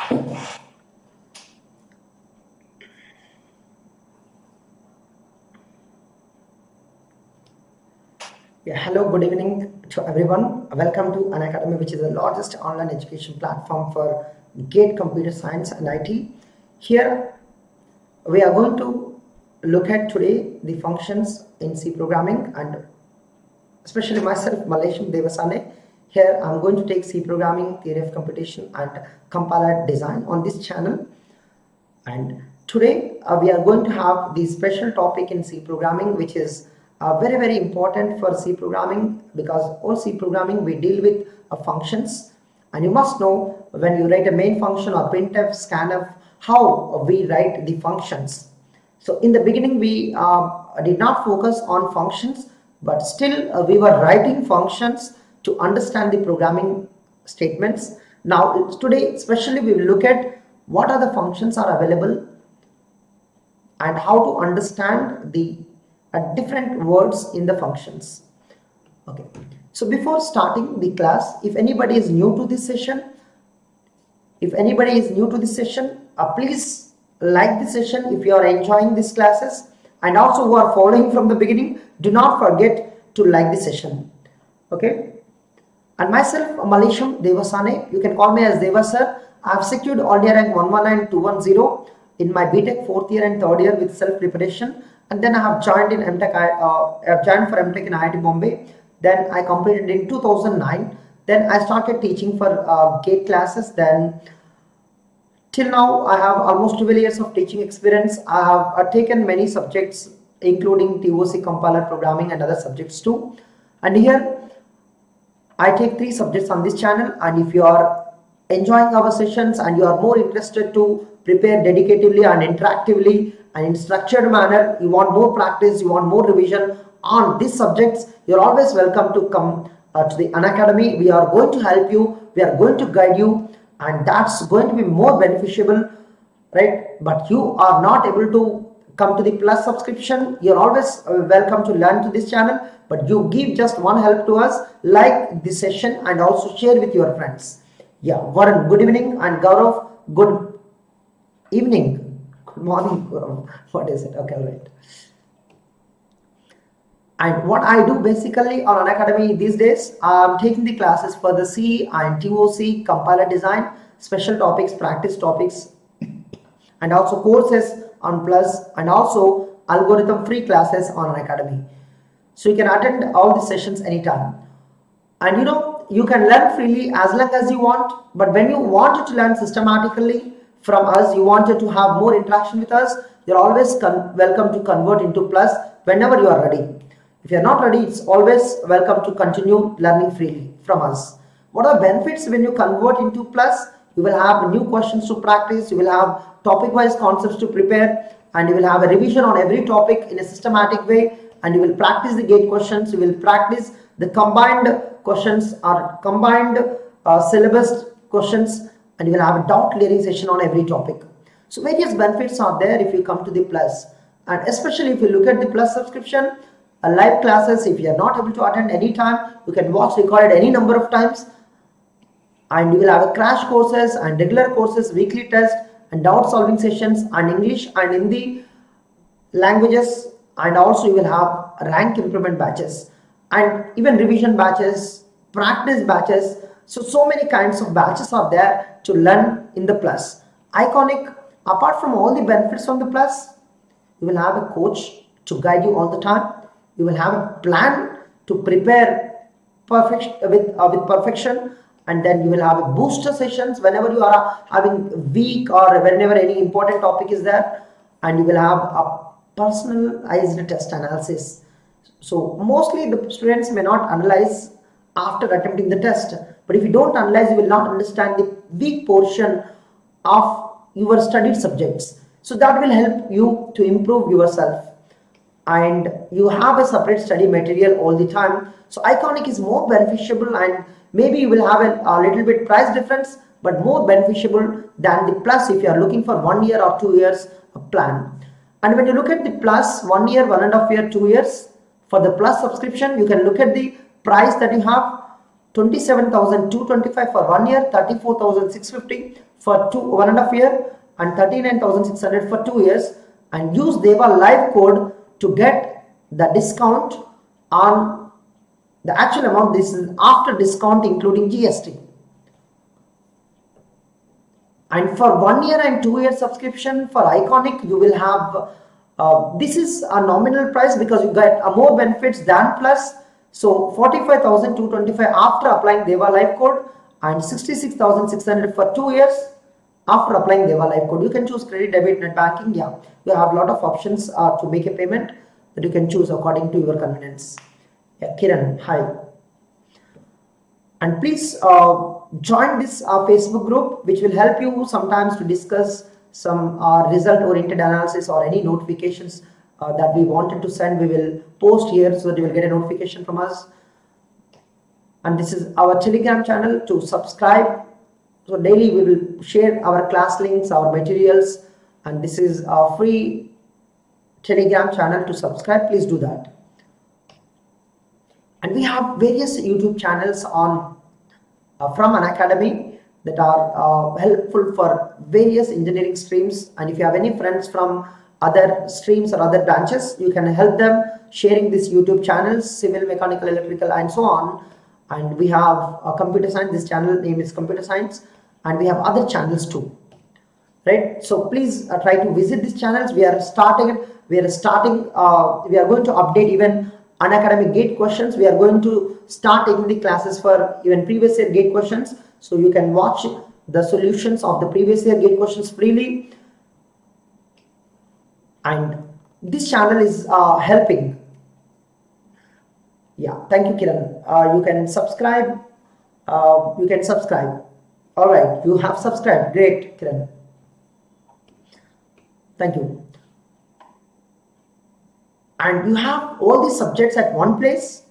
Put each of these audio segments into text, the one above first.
Hello, good evening to everyone. Welcome to Unacademy, which is the largest online education platform for GATE Computer Science and IT. Here, we are going to look at today the functions in C programming, and especially myself, Malesham Devasane. Here, I'm going to take C programming, theory of computation, and compiler design on this channel. And today, we are going to have the special topic in C programming, which is very important for C programming, because all C programming we deal with functions, and you must know when you write a main function or printf, scanf, how we write the functions. So in the beginning we did not focus on functions, but still we were writing functions to understand the programming statements. Now today especially we will look at what are the functions are available and how to understand the different words in the functions. Okay, so before starting the class, if anybody is new to this session, please like the session if you are enjoying these classes, and also who are following from the beginning, do not forget to like the session. Okay, and myself, Malesham Devasane, you can call me as Deva sir. I have secured all year rank 119 and 210 in my BTech 4th year and 3rd year with self preparation. And then I have joined in MTech. I joined for MTech in IIT Bombay. Then I completed in 2009. Then I started teaching for GATE classes. Then till now I have almost 12 years of teaching experience. I have taken many subjects, including TOC, compiler programming, and other subjects too. And here I take 3 subjects on this channel. And if you are enjoying our sessions and you are more interested to prepare dedicatively and interactively and in structured manner, you want more practice, you want more revision on these subjects, you're always welcome to come to the Unacademy. We are going to help you, we are going to guide you, and that's going to be more beneficial, right? But you are not able to come to the plus subscription, you're always welcome to learn to this channel, but you give just one help to us, like this session and also share with your friends. Yeah, Varun, good evening, and Gaurav, good evening. Good morning, what is it? Okay, all right. And what I do basically on Unacademy these days, I'm taking the classes for the C and TOC, compiler design, special topics, practice topics, and also courses on Plus, and also algorithm free classes on Unacademy. So you can attend all the sessions anytime. And you can learn freely as long as you want, but when you wanted to learn systematically from us, you wanted to have more interaction with us, you're always welcome to convert into Plus whenever you are ready. If you're not ready, it's always welcome to continue learning freely from us. What are the benefits when you convert into Plus? You will have new questions to practice, you will have topic-wise concepts to prepare, and you will have a revision on every topic in a systematic way, and you will practice the GATE questions, you will practice the combined questions or combined syllabus questions, and you will have a doubt clearing session on every topic. So various benefits are there if you come to the Plus, and especially if you look at the Plus subscription, live classes, if you are not able to attend any time, you can watch recorded any number of times, and you will have a crash courses and regular courses, weekly test and doubt solving sessions, and English and Hindi languages, and also you will have rank improvement batches and even revision batches, practice batches. So many kinds of batches are there to learn in the Plus. Iconic, apart from all the benefits from the Plus, you will have a coach to guide you all the time. You will have a plan to prepare with perfection, and then you will have a booster sessions whenever you are having weak or whenever any important topic is there, and you will have a personalized test analysis. So mostly the students may not analyze after attempting the test, but if you don't analyze, you will not understand the weak portion of your studied subjects. So that will help you to improve yourself, and you have a separate study material all the time. So Iconic is more beneficial, and maybe you will have a little bit price difference, but more beneficial than the Plus if you are looking for 1 year or 2 years plan. And when you look at the Plus 1 year, 1.5 year, 2 years, for the Plus subscription, you can look at the price that you have. 27,225 for 1 year, 34,650 for 1.5 year, and 39,600 for 2 years, and use DEVALIVE code to get the discount on the actual amount. This is after discount including GST. And for 1 year and 2 year subscription for Iconic, you will have this is a nominal price because you get more benefits than plus. So 45,225 after applying DEVALIVE code, and 66,600 for 2 years after applying DEVALIVE code. You can choose credit, debit, net banking. Yeah, you have a lot of options to make a payment that you can choose according to your convenience. Yeah, Kiran, hi. And please join this Facebook group, which will help you sometimes to discuss some result oriented analysis or any notifications that we wanted to send. We will post here so that you will get a notification from us. And this is our Telegram channel. To subscribe, so daily we will share our class links, our materials, and this is a free Telegram channel. To subscribe, please do that. And we have various YouTube channels on from Unacademy that are helpful for various engineering streams. And if you have any friends from other streams or other branches, you can help them sharing these YouTube channels, civil, mechanical, electrical, and so on. And we have a computer science. This channel name is computer science, and we have other channels too, right? So please try to visit these channels. We are going to update even Unacademy GATE questions. We are going to start taking the classes for even previous year GATE questions, so you can watch the solutions of the previous year GATE questions freely. And this channel is helping. Yeah, thank you, Kiran. You can subscribe. All right, you have subscribed. Great, Kiran. Thank you. And you have all these subjects at one place.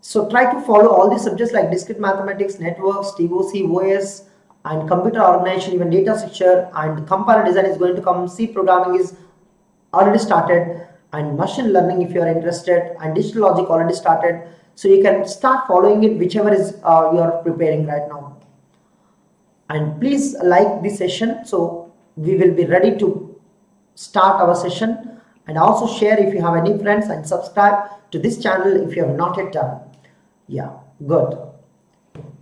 So try to follow all these subjects like discrete mathematics, networks, TOC, OS, and computer organization, even data structure, and compiler design is going to come. C programming is already started, and machine learning if you are interested, and digital logic already started. So you can start following it, whichever is you are preparing right now. And please like this session, so we will be ready to start our session. And also share if you have any friends, and subscribe to this channel if you have not yet done. Yeah, good.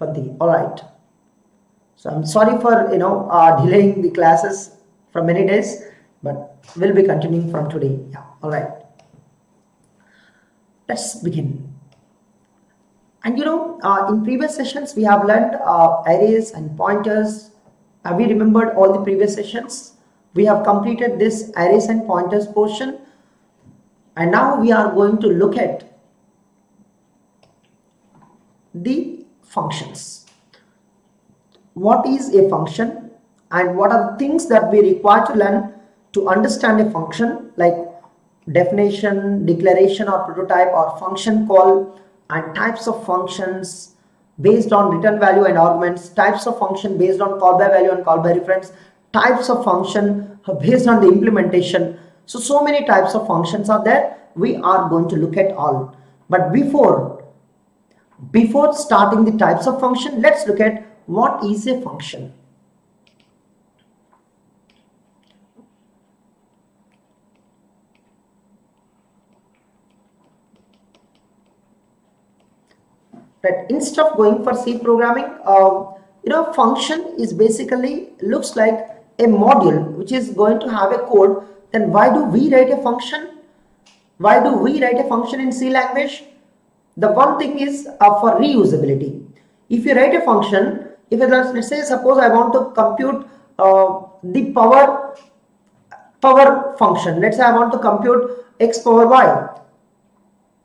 Panti, all right. So I'm sorry for delaying the classes for many days, but we'll be continuing from today. Yeah, all right. Let's begin. And in previous sessions we have learned arrays and pointers. Have we remembered all the previous sessions? We have completed this arrays and pointers portion, and now we are going to look at the functions. What is a function, and what are the things that we require to learn to understand a function, like definition, declaration or prototype, or function call, and types of functions based on return value and arguments, types of function based on call by value and call by reference, types of function based on the implementation. So many types of functions are there. We are going to look at all. But before starting the types of function, let's look at what is a function. Right. Instead of going for C programming, function is basically looks like a module which is going to have a code. Then why do we write a function? Why do we write a function in C language? The one thing is for reusability. If you write a function, if let's say suppose I want to compute the power function. Let's say I want to compute x power y,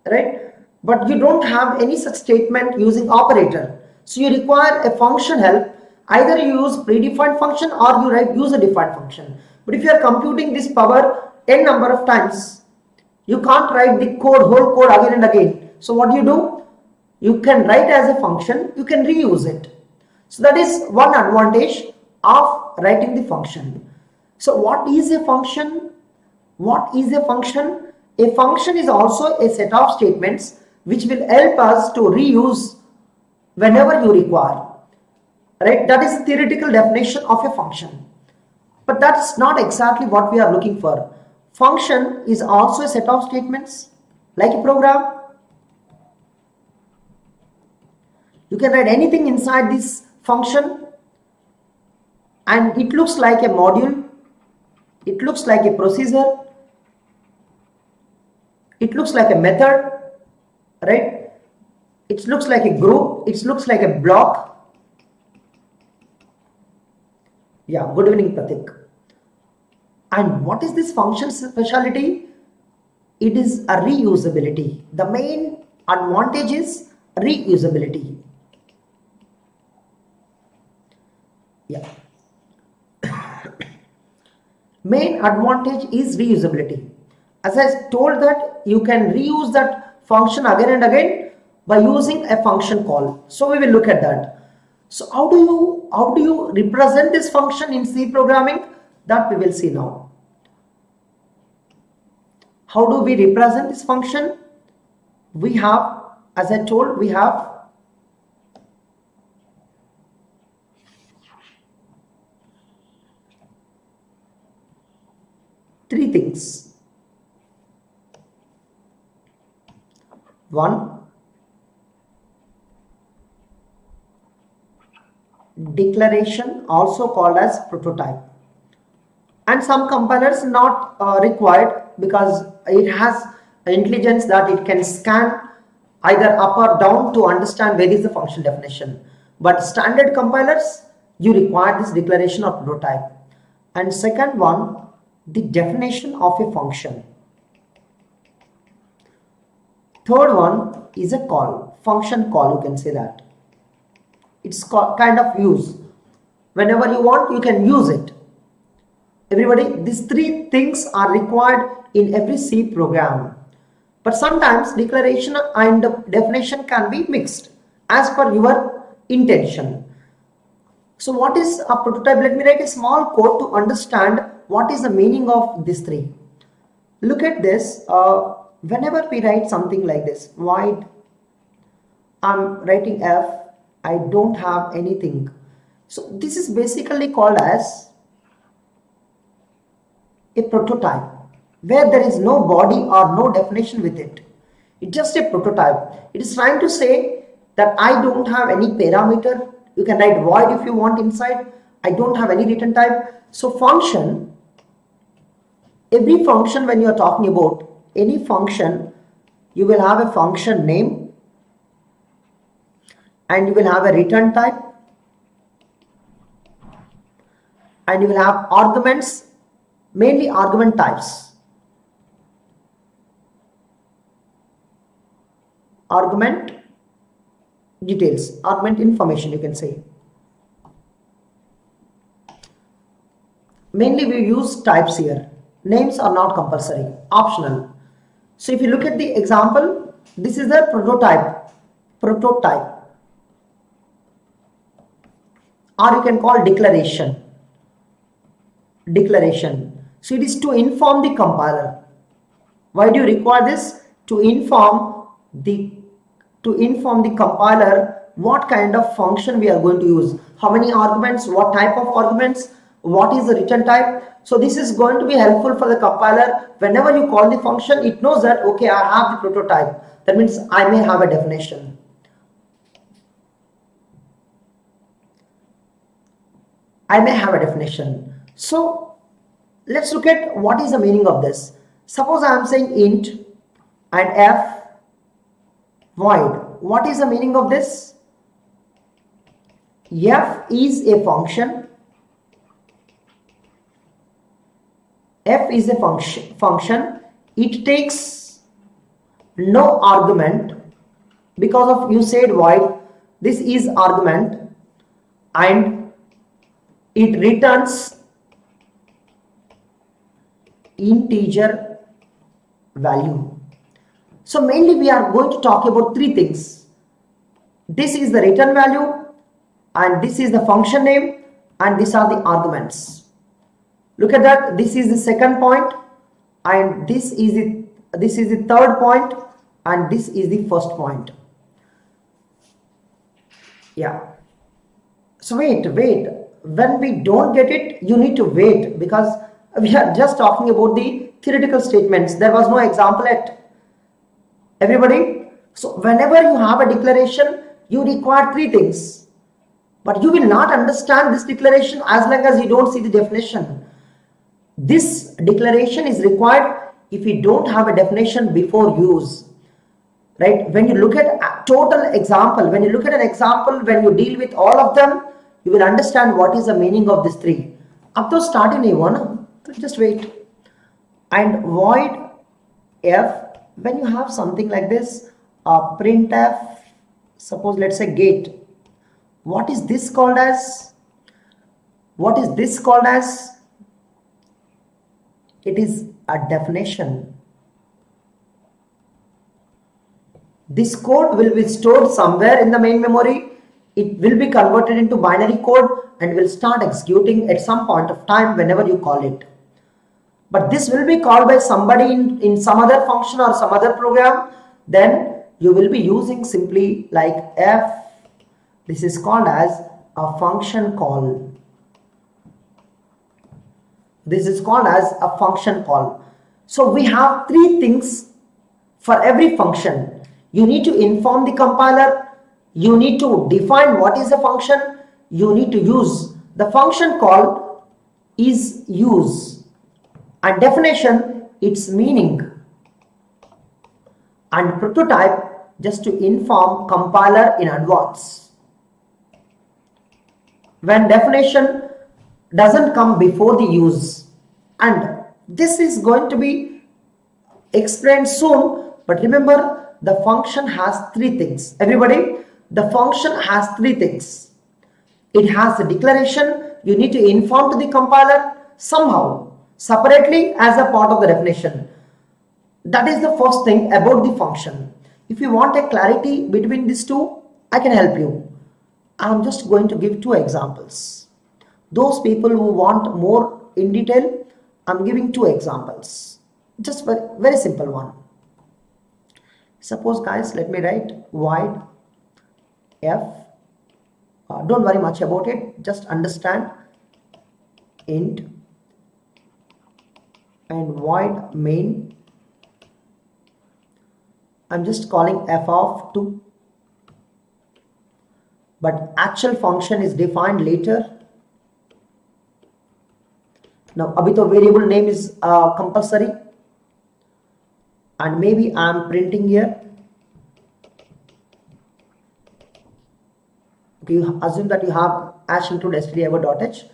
right? But you don't have any such statement using operator. So you require a function help. Either you use predefined function or you write user defined function. But if you are computing this power n number of times, you can't write the whole code again and again. So what do? You can write as a function, you can reuse it. So that is one advantage of writing the function. So what is a function? What is a function? A function is also a set of statements which will help us to reuse whenever you require, right? That is the theoretical definition of a function. But that's not exactly what we are looking for. Function is also a set of statements like a program. You can write anything inside this function and it looks like a module, it looks like a procedure, it looks like a method, right? It looks like a group, it looks like a block. Yeah, good evening Pratik. And what is this function speciality? It is a reusability. The main advantage is reusability. Yeah. Main advantage is reusability. As I told that you can reuse that function again and again by using a function call. So we will look at that. So how do you represent this function in C programming? That we will see now. How do we represent this function? We have, as I told, we have three things. One, declaration, also called as prototype, and some compilers not required because it has intelligence that it can scan either up or down to understand where is the function definition. But standard compilers, you require this declaration or prototype. And second one, the definition of a function. Third one is a call, function call, you can say that. It's kind of use. Whenever you want, you can use it. Everybody, these three things are required in every C program. But sometimes declaration and definition can be mixed as per your intention. So what is a prototype? Let me write a small code to understand what is the meaning of these three. Look at this. Whenever we write something like this, void, I'm writing F, I don't have anything. So this is basically called as a prototype where there is no body or no definition with it. It's just a prototype. It is trying to say that I don't have any parameter. You can write void if you want inside. I don't have any return type. So function, every function, when you are talking about any function, you will have a function name and you will have a return type and you will have arguments, mainly argument types. Argument details, argument information, you can say. Mainly we use types here. Names are not compulsory, optional. So if you look at the example, this is the prototype, or you can call declaration. So it is to inform the compiler. Why do you require this? To inform the compiler what kind of function we are going to use, how many arguments, what type of arguments, what is the return type. So this is going to be helpful for the compiler. Whenever you call the function, it knows that okay, I have the prototype. That means I may have a definition. So let's look at what is the meaning of this. Suppose I am saying int and f void. What is the meaning of this? F is a function. F is a function. It takes no argument because of you said void. This is argument and it returns integer value. So mainly we are going to talk about three things. This is the return value and this is the function name and these are the arguments. Look at that. This is the second point and this is the third point and this is the first point. Yeah. So wait, when we don't get it, you need to wait, because we are just talking about the theoretical statements. There was no example yet, everybody. So whenever you have a declaration, you require three things, but you will not understand this declaration as long as you don't see the definition. This declaration is required if you don't have a definition before use, right? When you look at a total example, when you look at an example, when you deal with all of them, you will understand what is the meaning of these three. Up to start in A1, just wait. And void F, when you have something like this, printf, suppose let's say gate. What is this called as? What is this called as? It is a definition. This code will be stored somewhere in the main memory. It will be converted into binary code and will start executing at some point of time whenever you call it. But this will be called by somebody in some other function or some other program. Then you will be using simply like f. This is called as a function call. This is called as a function call. So we have three things for every function. You need to inform the compiler. You need to define what is a function. You need to use. The function call is use, and definition, its meaning, and prototype just to inform compiler in advance. When definition doesn't come before the use, and this is going to be explained soon, but remember, the function has three things. Everybody, the function has three things. It has a declaration. You need to inform to the compiler somehow, separately as a part of the definition. That is the first thing about the function. If you want a clarity between these two, I can help you. I'm just going to give two examples. Those people who want more in detail, I'm giving two examples. Just very, very simple one. Suppose guys, let me write void f. Don't worry much about it. Just understand int and void main. I'm just calling f of 2. But actual function is defined later. Now, abhi to variable name is compulsory. And maybe I'm printing here. Okay, you assume that you have hash include stdio.h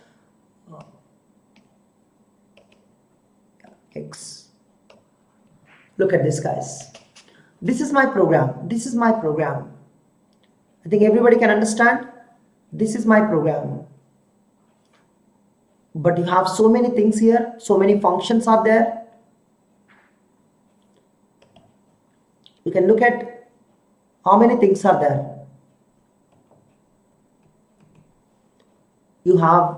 x. Look at this, guys. This is my program. This is my program. I think everybody can understand. This is my program. But you have so many things here. So many functions are there. You can look at how many things are there. You have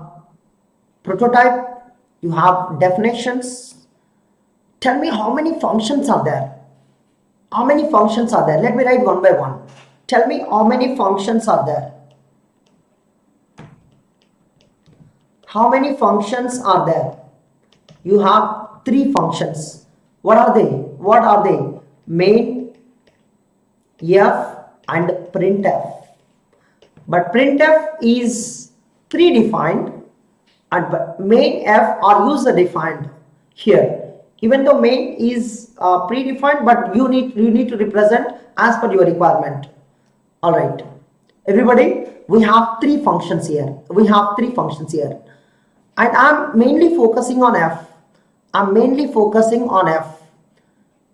prototype, you have definitions. Tell me how many functions are there. How many functions are there? Let me write one by one. Tell me how many functions are there. How many functions are there? You have three functions. What are they? What are they? Main, f, and printf. But printf is predefined and main f are user defined here. Even though main is predefined, but you need to represent as per your requirement. All right, everybody, we have three functions here. We have three functions here, and I'm mainly focusing on f. I'm mainly focusing on f.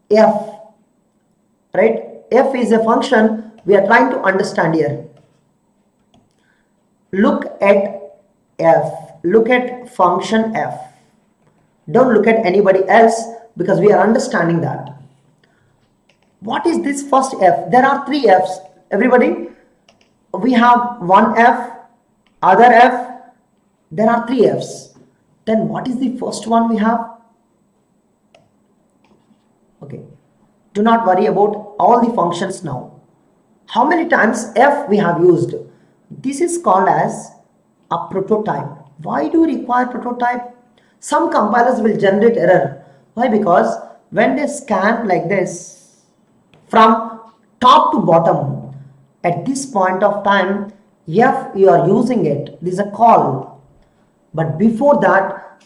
F, right? F is a function we are trying to understand here. Look at f. Look at function f. Don't look at anybody else, because we are understanding that. What is this first f? There are three f's. Everybody, we have one f, other f. There are three f's. Then what is the first one we have? Okay. Do not worry about all the functions now. How many times F we have used? This is called as a prototype. Why do you require prototype? Some compilers will generate error. Why? Because when they scan like this from top to bottom, at this point of time, F you are using it. This is a call. But before that,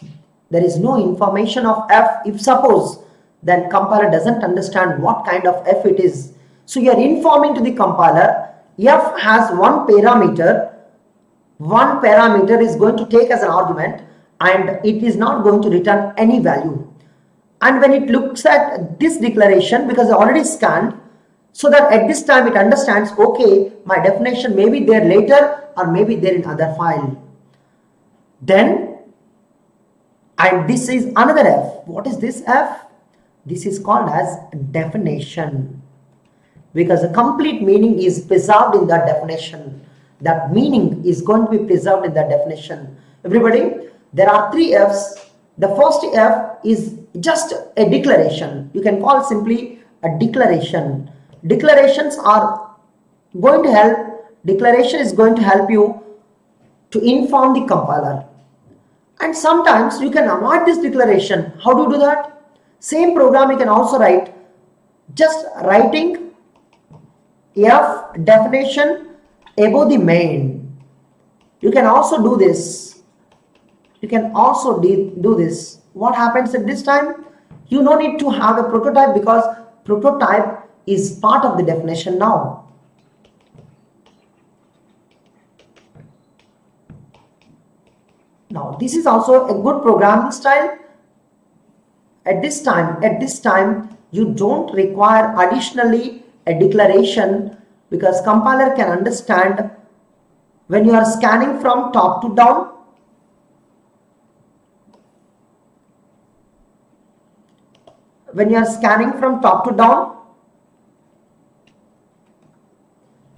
there is no information of F. If suppose then compiler doesn't understand what kind of F it is. So you are informing to the compiler, F has one parameter is going to take as an argument and it is not going to return any value. And when it looks at this declaration, because I already scanned, so that at this time it understands, okay, my definition may be there later or maybe there in other file. Then, and this is another F. What is this F? This is called as definition, because the complete meaning is preserved in that definition. That meaning is going to be preserved in that definition. Everybody, there are three Fs. The first F is just a declaration. You can call simply a declaration. Declarations are going to help. Declaration is going to help you to inform the compiler. And sometimes you can avoid this declaration. How do you do that? Same program you can also write, just writing F definition above the main. You can also do this. You can also do this. What happens at this time? You no need to have a prototype, because prototype is part of the definition now. Now this is also a good programming style. At this time you don't require additionally a declaration, because compiler can understand when you are scanning from top to down. When you are scanning from top to down,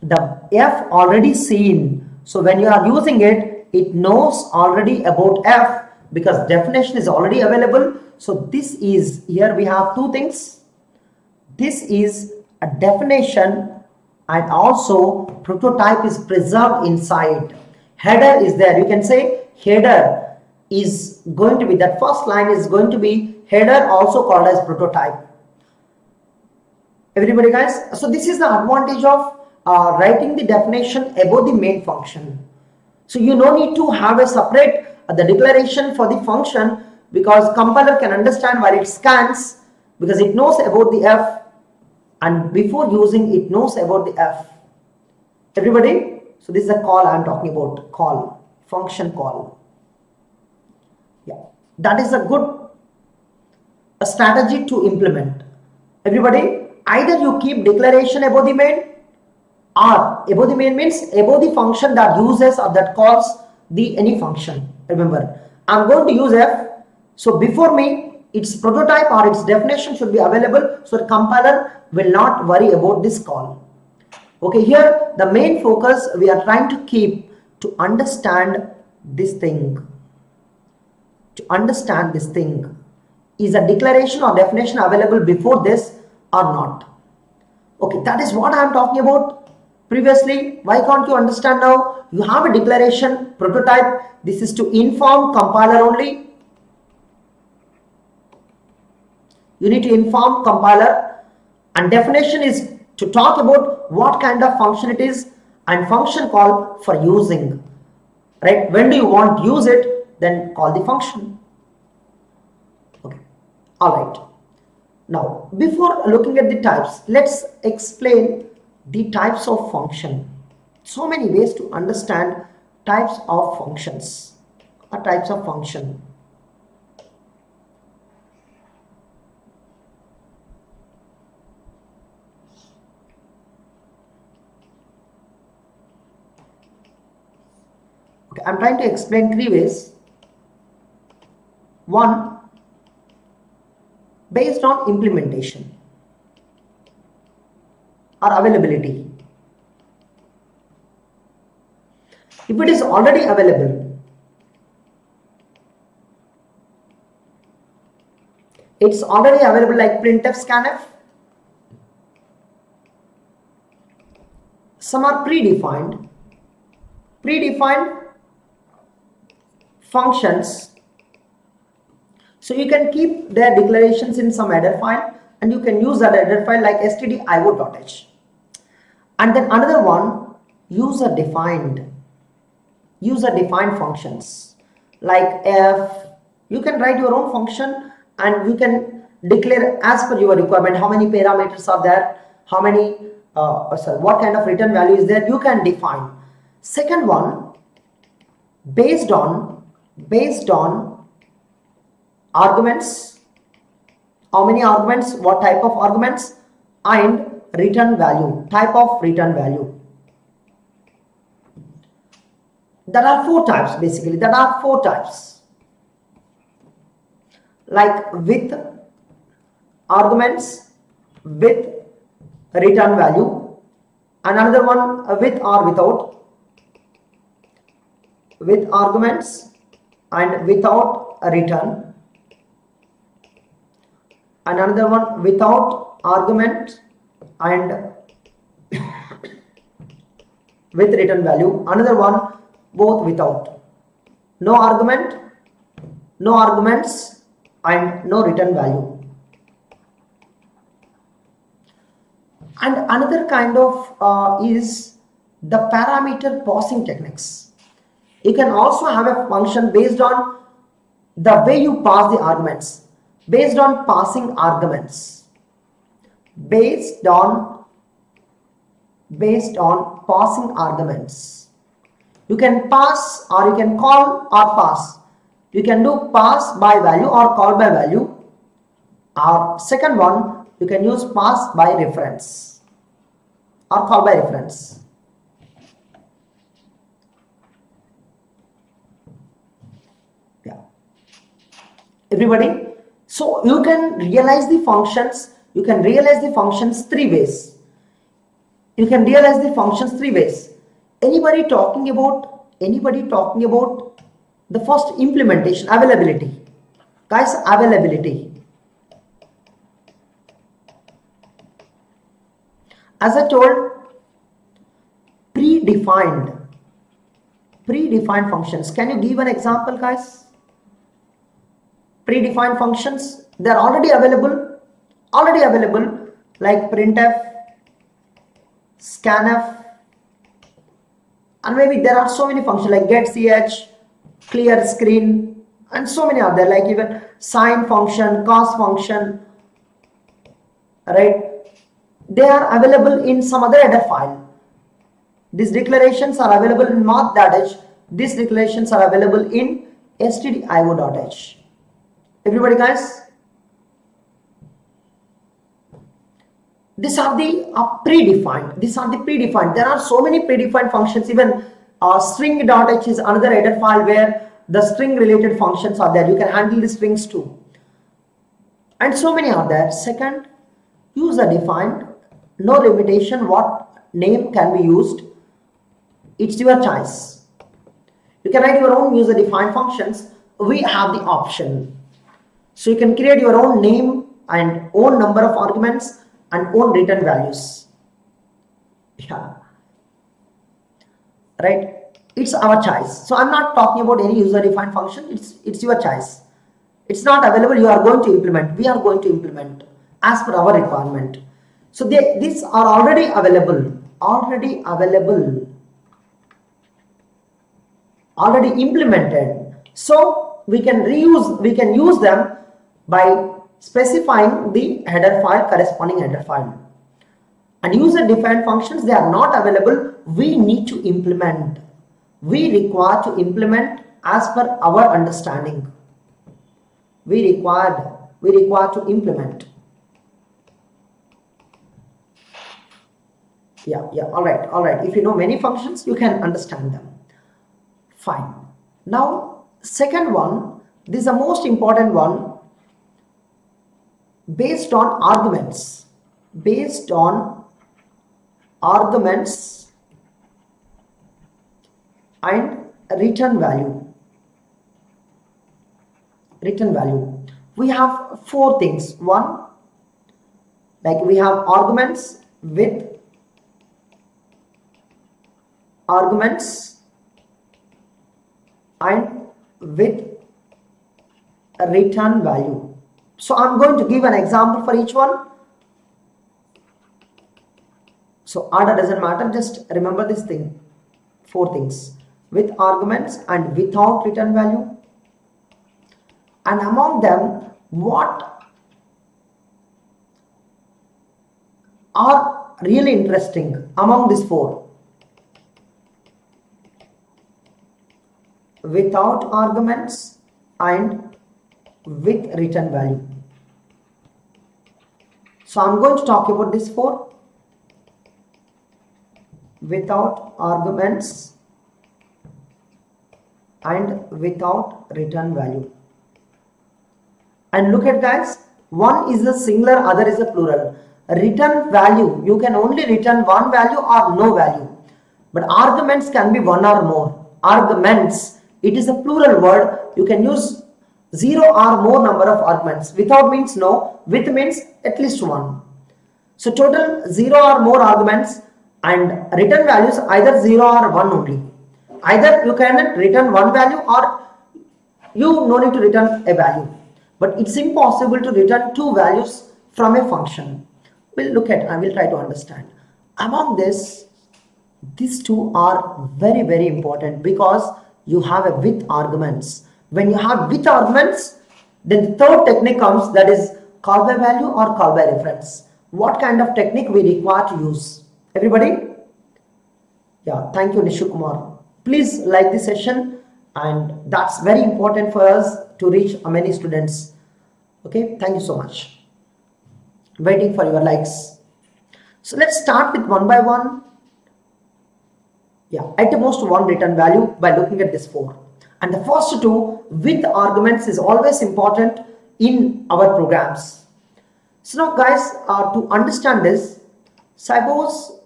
the F already seen. So when you are using it, it knows already about F, because definition is already available. So this is, here we have two things. This is a definition and also prototype is preserved inside. Header is there. You can say header is going to be, that first line is going to be header, also called as prototype. Everybody guys, so this is the advantage of writing the definition above the main function. So you no need to have a separate the declaration for the function, because compiler can understand while it scans, because it knows about the F, and before using it knows about the F. Everybody, so this is a call I am talking about, call, function call. Yeah, that is a good strategy to implement. Everybody, either you keep declaration above the main, or above the main means above the function that uses or that calls the any function. Remember, I'm going to use F. So before me, its prototype or its definition should be available, so the compiler will not worry about this call. Okay, here the main focus we are trying to keep to understand this thing. To understand this thing, is a declaration or definition available before this or not? Okay, that is what I am talking about previously. Why can't you understand now? You have a declaration, prototype. This is to inform compiler only. You need to inform compiler, and definition is to talk about what kind of function it is, and function call for using. Right? When do you want to use it? Then call the function. Okay. All right. Now, before looking at the types, let's explain the types of function. So many ways to understand types of functions or types of function. Okay, I'm trying to explain three ways. One, based on implementation or availability. If it is already available, it's already available like printf, scanf, some are predefined functions. So you can keep their declarations in some header file, and you can use that header file like stdio.h. And then another one, user defined functions like f. You can write your own function and you can declare as per your requirement how many parameters are there, how many what kind of return value is there, you can define. Second one, based on arguments, how many arguments, what type of arguments, and return value, type of return value. There are 4 types basically. There are 4 types, like with arguments, with return value, and another one with or without, with arguments and without a return, and another one without argument and with return value, another one both without, no argument, no arguments and no return value. And another kind of is the parameter passing techniques. You can also have a function based on the way you pass the arguments, based on passing arguments, based on passing arguments. You can pass, or you can call or pass. You can do pass by value or call by value. Or second one, you can use pass by reference or call by reference. Yeah. Everybody? So you can realize the functions. You can realize the functions 3 ways. You can realize the functions 3 ways. Anybody talking about the first implementation, availability? Guys, availability. As I told, predefined functions. Can you give an example, guys? Predefined functions, they are already available, like printf, scanf, and maybe there are so many functions like getch, clear screen, and so many are there, like even sign function, cos function, right? They are available in some other header file. These declarations are available in math.h. These declarations are available in stdio.h. Everybody, guys? These are the predefined. There are so many predefined functions. Even string.h is another header file where the string related functions are there. You can handle the strings too. And so many are there. Second, user defined. No limitation what name can be used. It's your choice. You can write your own user defined functions. We have the option. So you can create your own name and own number of arguments and own return values. Yeah. Right? It's our choice. So I'm not talking about any user defined function. It's your choice. It's not available. You are going to implement. We are going to implement as per our requirement. So these are already available, already implemented. So we can use them by specifying the header file, corresponding header file. And user defined functions, they are not available. We need to implement. We require to implement as per our understanding. We require to implement. Yeah, all right. If you know many functions, you can understand them. Fine. Now, second one, this is the most important one, based on arguments. Based on arguments and return value. We have 4 things. One, like we have arguments with arguments and with a return value. So I'm going to give an example for each one. So order doesn't matter, just remember this thing, 4 things: with arguments and without return value. And among them, what are really interesting among these 4? Without arguments and with return value. So I'm going to talk about these 4. Without arguments and without return value. And look at guys, one is a singular, other is a plural. Return value, you can only return one value or no value, but arguments can be one or more. Arguments, it is a plural word, you can use 0 or more number of arguments. Without means no, with means at least 1. So total 0 or more arguments, and return values either 0 or 1 only. Either you can return one value or you no need to return a value. But it's impossible to return 2 values from a function. We'll look at and we'll try to understand. Among this, these 2 are very, very important because you have a with arguments. When you have with arguments, then the third technique comes, that is call by value or call by reference. What kind of technique we require to use? Everybody? Yeah, thank you Nishu Kumar. Please like this session, and that's very important for us to reach many students. Okay, thank you so much. Waiting for your likes. So let's start with one by one. Yeah, at most 1 return value by looking at this 4. And the first 2 with arguments is always important in our programs. So now guys, to understand this, suppose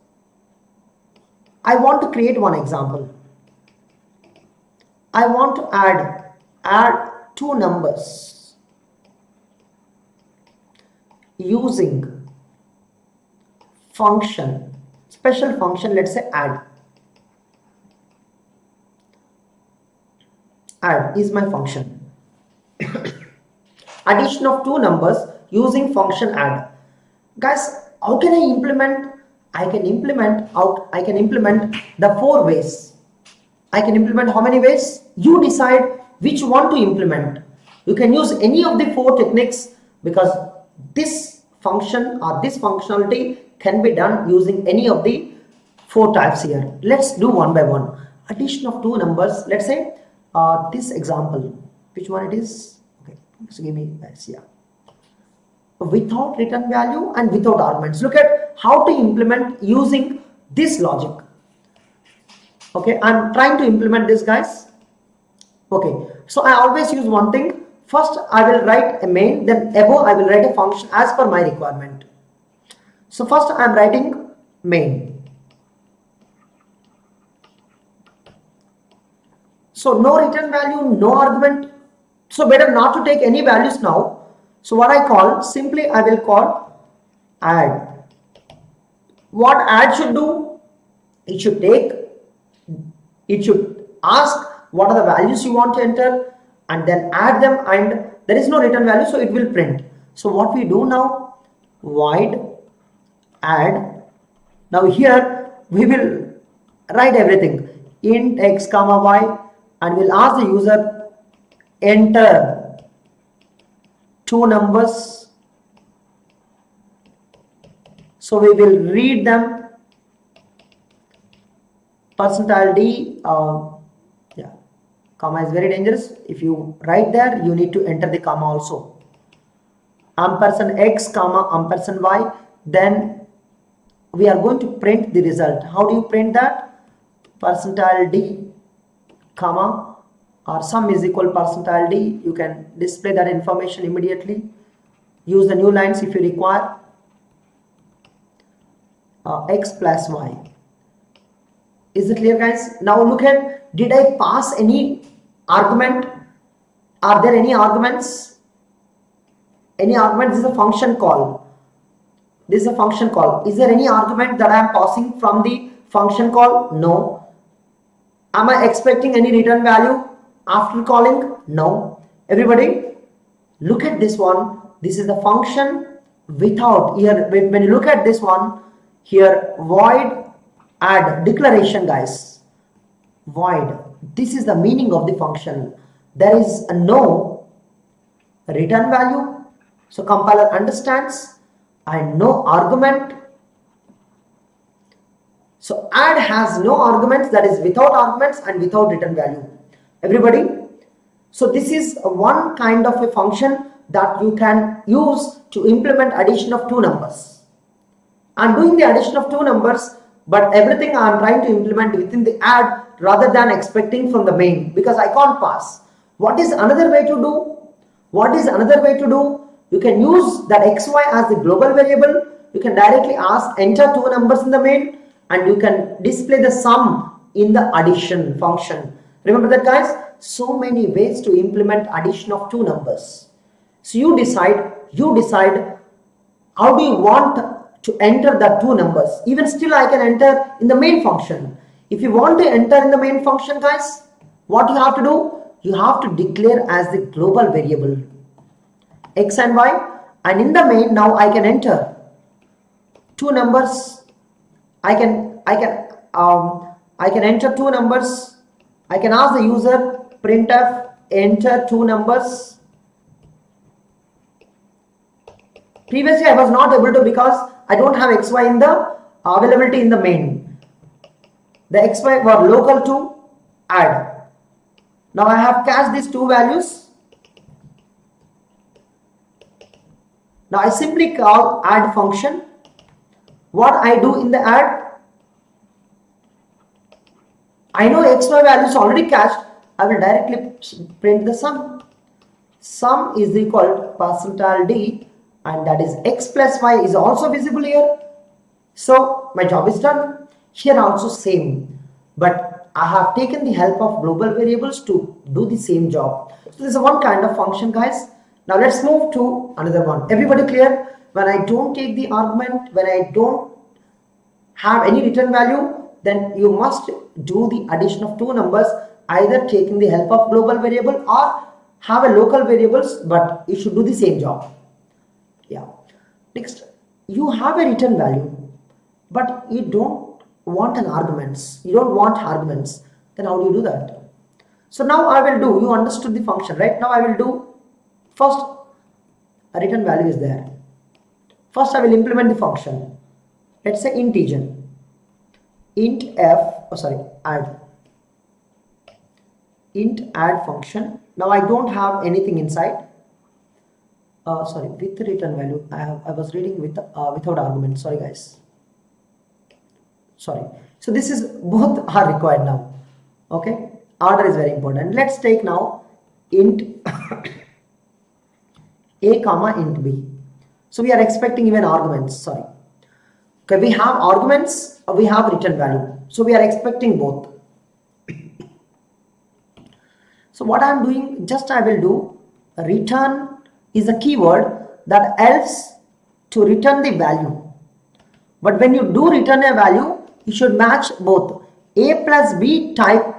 I want to create one example. I want to add 2 numbers using function, special function, let's say add. Add is my function. Addition of 2 numbers using function add. Guys, how can I implement? I can implement the 4 ways. I can implement how many ways? You decide which one to implement. You can use any of the 4 techniques because this function or this functionality can be done using any of the 4 types here. Let's do one by one. Addition of 2 numbers. Let's say this example. Which one it is? Okay, so give me this. Yeah. Without return value and without arguments. Look at how to implement using this logic. Okay, I'm trying to implement this, guys. Okay, so I always use one thing. First I will write a main, then above I will write a function as per my requirement. So first I am writing main. So no return value, no argument. So better not to take any values now. So what I call, simply I will call add. What add should do? It should ask what are the values you want to enter and then add them, and there is no return value, so it will print. So what we do now, void add. Now here we will write everything, int x comma y, and we'll ask the user enter 2 numbers. So we will read them. %d, yeah, comma is very dangerous. If you write there, you need to enter the comma also. $x comma $y. Then we are going to print the result. How do you print that? %d comma or sum is equal %d. You can display that information immediately. Use the new lines if you require. X plus y. Is it clear, guys? Now look at, did I pass any argument? Are there any arguments? Any argument? This is a function call. This is a function call. Is there any argument that I am passing from the function call? No. Am I expecting any return value after calling? No. Everybody, look at this one. This is the function without, here when you look at this one, here void add declaration, guys. Void, this is the meaning of the function. There is a no return value, so compiler understands, and no argument. So add has no arguments, that is without arguments and without return value. Everybody, so this is one kind of a function that you can use to implement addition of two numbers. I'm doing the addition of two numbers, but everything I'm trying to implement within the add rather than expecting from the main, because I can't pass. What is another way to do? What is another way to do? You can use that xy as the global variable. You can directly ask enter two numbers in the main, and you can display the sum in the addition function. Remember that, guys? So many ways to implement addition of two numbers. So you decide how do you want to enter the two numbers. Even still I can enter in the main function. If you want to enter in the main function, guys, what you have to do? You have to declare as the global variable x and y, and in the main now I can enter two numbers. I can enter two numbers. I can ask the user printf enter two numbers. Previously I was not able to because I don't have xy in the availability in the main. The xy were local to add. Now I have cached these two values. Now I simply call add function. What I do in the add, I know xy value is already cached. I will directly print the sum. Sum is equal to %d, and that is x plus y is also visible here. So my job is done. Here also same, but I have taken the help of global variables to do the same job. So this is one kind of function, guys. Now let's move to another one. Everybody clear? When I don't take the argument, when I don't have any return value, then you must do the addition of two numbers, either taking the help of global variable or have a local variables, but you should do the same job. Yeah. Next, you have a return value, but you don't want an arguments. You don't want arguments. Then how do you do that? So now I will do, you understood the function, right? Now I will do, first a return value is there. First I will implement the function. Let's say integer. Int add. Int add function. Now I don't have anything inside. With the return value. I was reading with without argument. Sorry, guys. Sorry. So this is both are required now. Okay. Order is very important. Let's take now int a comma int b. So we are expecting even arguments. Sorry. Okay, we have arguments or we have return value. So we are expecting both. So what I am doing, just I will do return is a keyword that helps to return the value. But when you do return a value, you should match both a plus b type,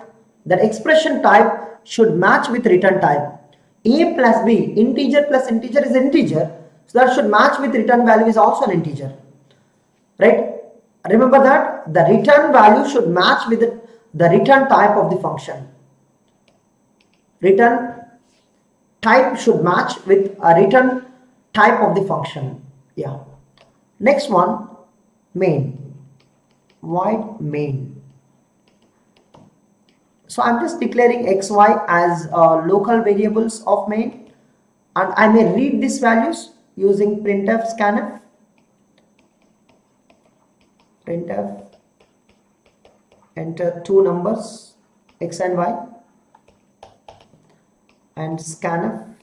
that expression type should match with return type. A plus b, integer plus integer is integer, so that should match with return value is also an integer, right? Remember that the return value should match with the return type of the function. Return type should match with a return type of the function. Yeah. Next one, main, void main. So I'm just declaring xy as local variables of main, and I may read these values using printf scanf. Printf enter two numbers x and y, and scanf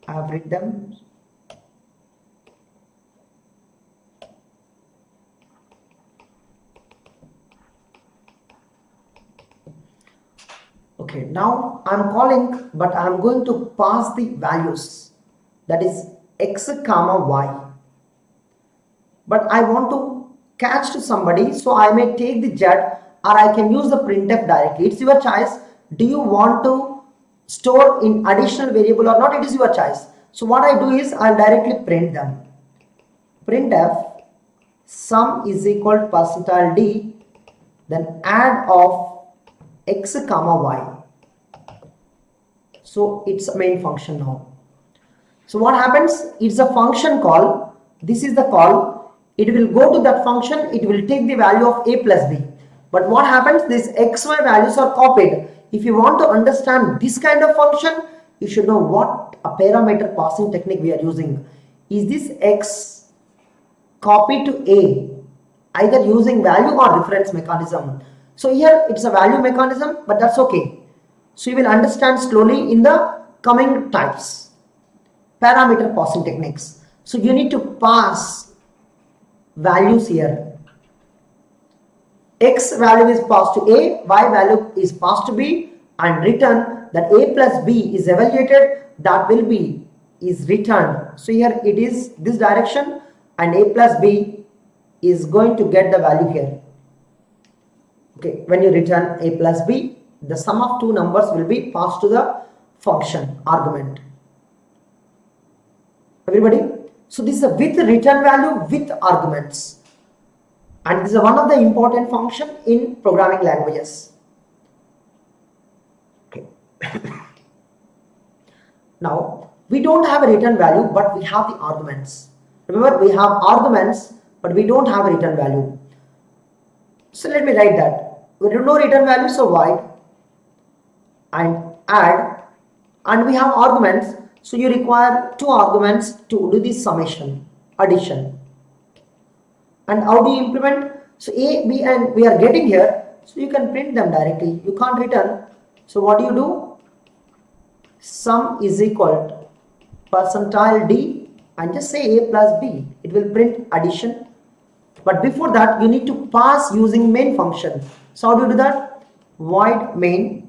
I have read them. Okay, now I'm calling, but I'm going to pass the values, that is x comma y. But I want to catch to somebody, so I may take the jet or I can use the printf directly. It's your choice. Do you want to store in additional variable or not? It is your choice. So what I do is I'll directly print them. Printf sum is equal to percentile d, then add of x comma y. So it's a main function now. So what happens? It's a function call. This is the call. It will go to that function. It will take the value of a plus b. But what happens? These xy values are copied. If you want to understand this kind of function, you should know what a parameter passing technique we are using. Is this x copied to a, either using value or reference mechanism? So here it's a value mechanism, but that's okay. So you will understand slowly in the coming types. Parameter passing techniques. So you need to pass values here. X value is passed to a, y value is passed to b, and return that a plus b is evaluated, that will be is returned. So here it is this direction, and a plus b is going to get the value here. Okay, when you return a plus b, the sum of two numbers will be passed to the function argument. Everybody? So this is a with return value with arguments. And this is one of the important function in programming languages. Okay. Now, we don't have a return value, but we have the arguments. Remember, we have arguments, but we don't have a return value. So let me write that. We have no return value, so void and add, and we have arguments. So you require two arguments to do this summation, addition. And how do you implement? So a, b, and we are getting here. So you can print them directly. You can't return. So what do? Sum is equal to percentile d, and just say a plus b. It will print addition. But before that, you need to pass using main function. So how do you do that? Void main.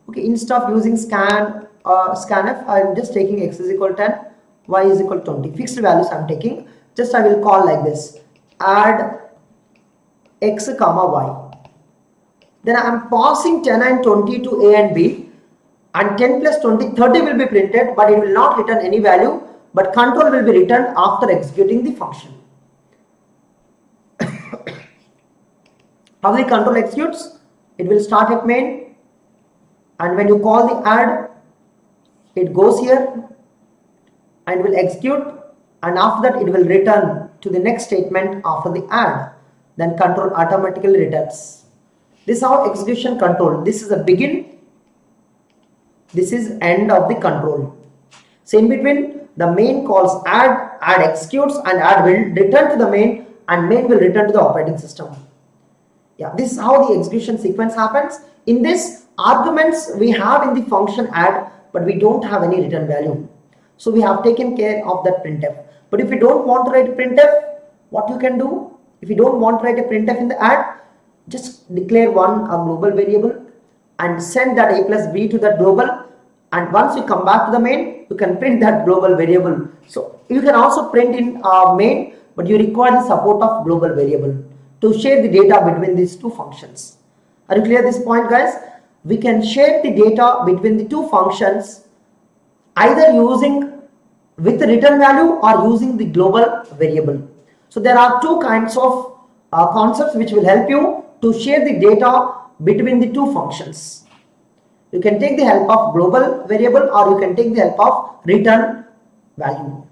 Okay, instead of using scanf, I am just taking x is equal to 10, y is equal to 20. Fixed values I am taking. Just I will call like this. Add x comma y. Then I am passing 10 and 20 to a and b. And 10 plus 20, 30 will be printed, but it will not return any value. But control will be returned after executing the function. How the control executes? It will start at main. And when you call the add, it goes here and will execute, and after that it will return to the next statement after the add. Then control automatically returns. This is how execution control. This is the begin, this is end of the control. So in between, the main calls add executes, and add will return to the main, and main will return to the operating system. Yeah, this is how the execution sequence happens. In this, arguments we have in the function add, but we don't have any return value. So we have taken care of that printf. But if you don't want to write a printf, what you can do? If you don't want to write a printf in the add, just declare a global variable and send that a plus b to that global. And once you come back to the main, you can print that global variable. So you can also print in main, but you require the support of global variable to share the data between these two functions. Are you clear this point, guys? We can share the data between the two functions either using with the return value or using the global variable. So there are two kinds of concepts which will help you to share the data between the two functions. You can take the help of global variable, or you can take the help of return value.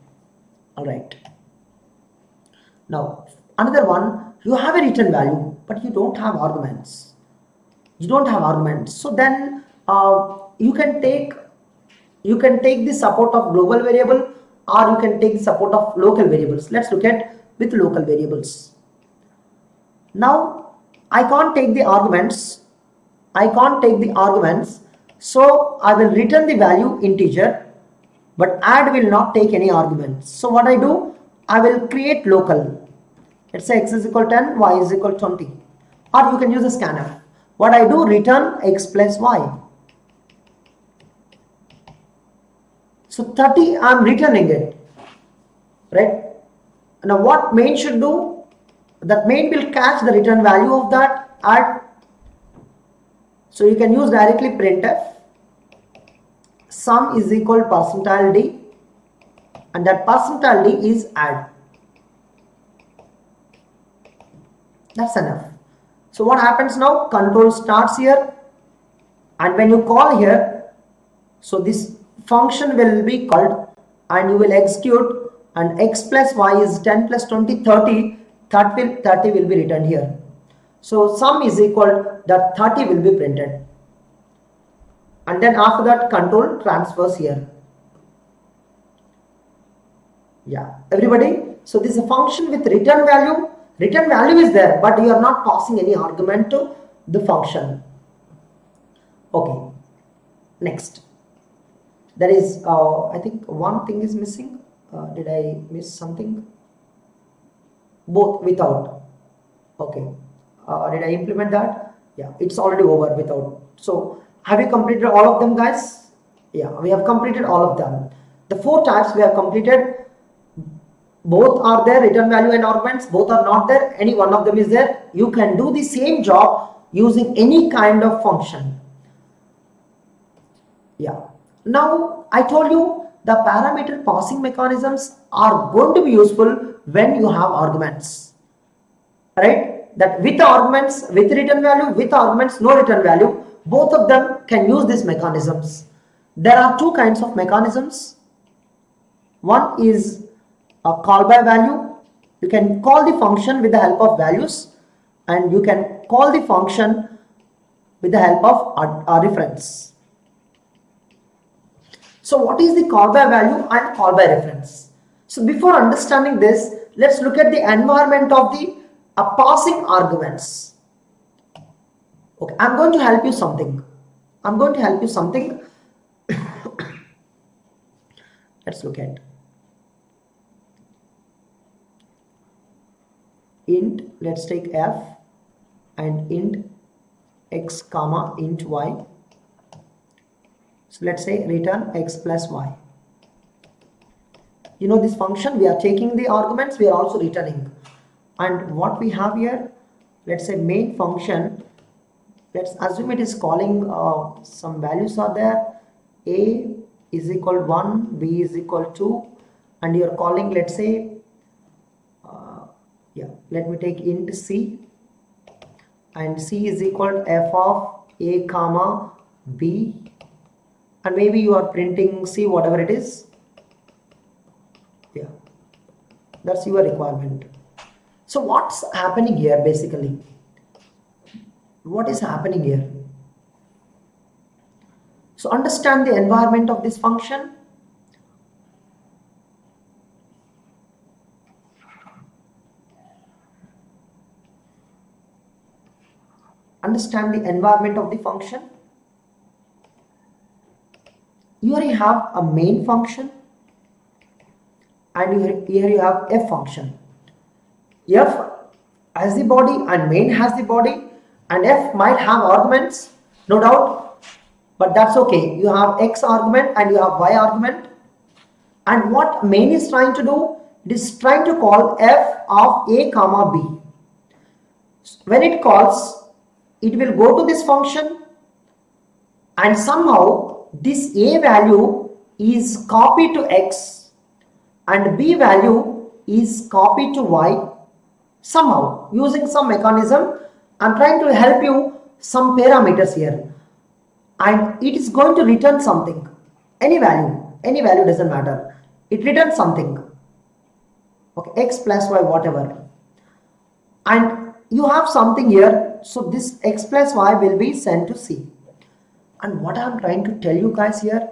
All right. Now another one, you have a return value, but you don't have arguments. You don't have arguments. So then you can take the support of global variable, or you can take the support of local variables. Let's look at with local variables. Now I can't take the arguments. So I will return the value integer, but add will not take any arguments. So what I do, I will create local. Let's say x is equal to 10, y is equal to 20, or you can use a scanf. What I do, return x plus y. So 30, I am returning it, right? Now what main should do? that main will catch the return value of that add. So you can use directly printf sum is equal percentile d, and that percentile d is add. That's enough. So what happens now? Control starts here, and when you call here, so this function will be called and you will execute, and x plus y is 10 plus 20 30, 30 will be written here. So sum is equal, that 30 will be printed, and then after that control transfers here. Yeah, everybody. So this is a function with return value. Return value is there, but you are not passing any argument to the function. Okay, next. There is, I think one thing is missing. Did I miss something? Both without. Okay. Did I implement that? Yeah, it's already over without. So have you completed all of them, guys? Yeah, we have completed all of them. The 4 types we have completed. Both are there, return value and arguments. Both are not there. Any one of them is there. You can do the same job using any kind of function. Yeah. Now I told you the parameter passing mechanisms are going to be useful when you have arguments, right? That with arguments, with return value, with arguments, no return value, both of them can use these mechanisms. There are 2 kinds of mechanisms. One is a call by value. You can call the function with the help of values, and you can call the function with the help of a reference. So what is the call by value and call by reference? So before understanding this, let's look at the environment of the passing arguments. Okay, I'm going to help you something. Let's look at int. Let's take f and int x comma int y. So let's say return x plus y. You know this function, we are taking the arguments, we are also returning. And what we have here, let's say main function, let's assume it is calling some values are there. A is equal 1, B is equal 2, and you are calling, let's say, let me take int c, and c is equal to f of a comma b, and maybe you are printing c, whatever it is. Yeah, that's your requirement. So what's happening here basically? What is happening here? So understand the environment of this function. Understand the environment of the function. Here you have a main function, and here you have f function. F has the body and main has the body, and f might have arguments, no doubt, but that's okay. You have x argument and you have y argument, and what main is trying to do, it is trying to call f of a comma b. When it calls, it will go to this function, and somehow this a value is copied to x and b value is copied to y. Somehow using some mechanism, I'm trying to help you some parameters here, and it is going to return something, any value doesn't matter, it returns something, okay, x plus y whatever, and you have something here. So this x plus y will be sent to C. And what I'm trying to tell you guys here,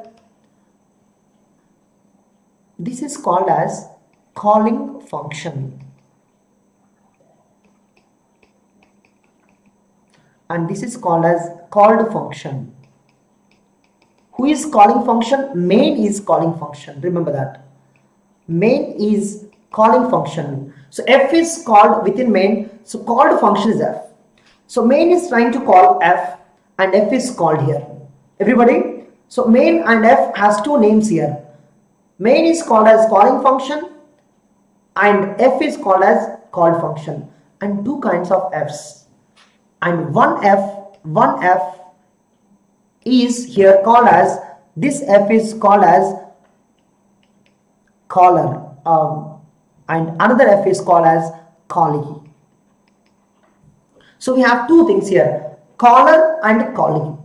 this is called as calling function, and this is called as called function. Who is calling function? Main is calling function. Remember that. Main is calling function. So f is called within main, so called function is f. So main is trying to call f, and f is called here. Everybody? So main and f has 2 names here. Main is called as calling function and f is called as called function. and two kinds of f's, and one f is here called as, this f is called as caller, and another f is called as callee. So we have two things here, caller and calling.